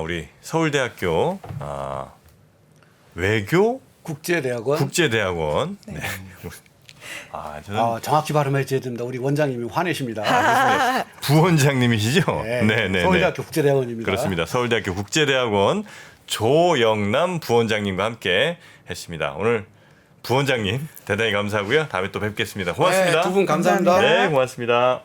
Speaker 2: 우리 서울대학교 외교
Speaker 1: 국제대학원
Speaker 2: 국제대학원 네. 저는
Speaker 1: 정확히 발음해 줘야 됩니다. 우리 원장님이 화내십니다.
Speaker 2: 부원장님이시죠?
Speaker 1: 네, 서울대학교 국제대학원입니다.
Speaker 2: 그렇습니다. 서울대학교 국제대학원 조영남 부원장님과 함께 했습니다. 오늘 부원장님 대단히 감사하고요. 다음에 또 뵙겠습니다. 고맙습니다.
Speaker 1: 두 분 감사합니다.
Speaker 2: 네, 고맙습니다.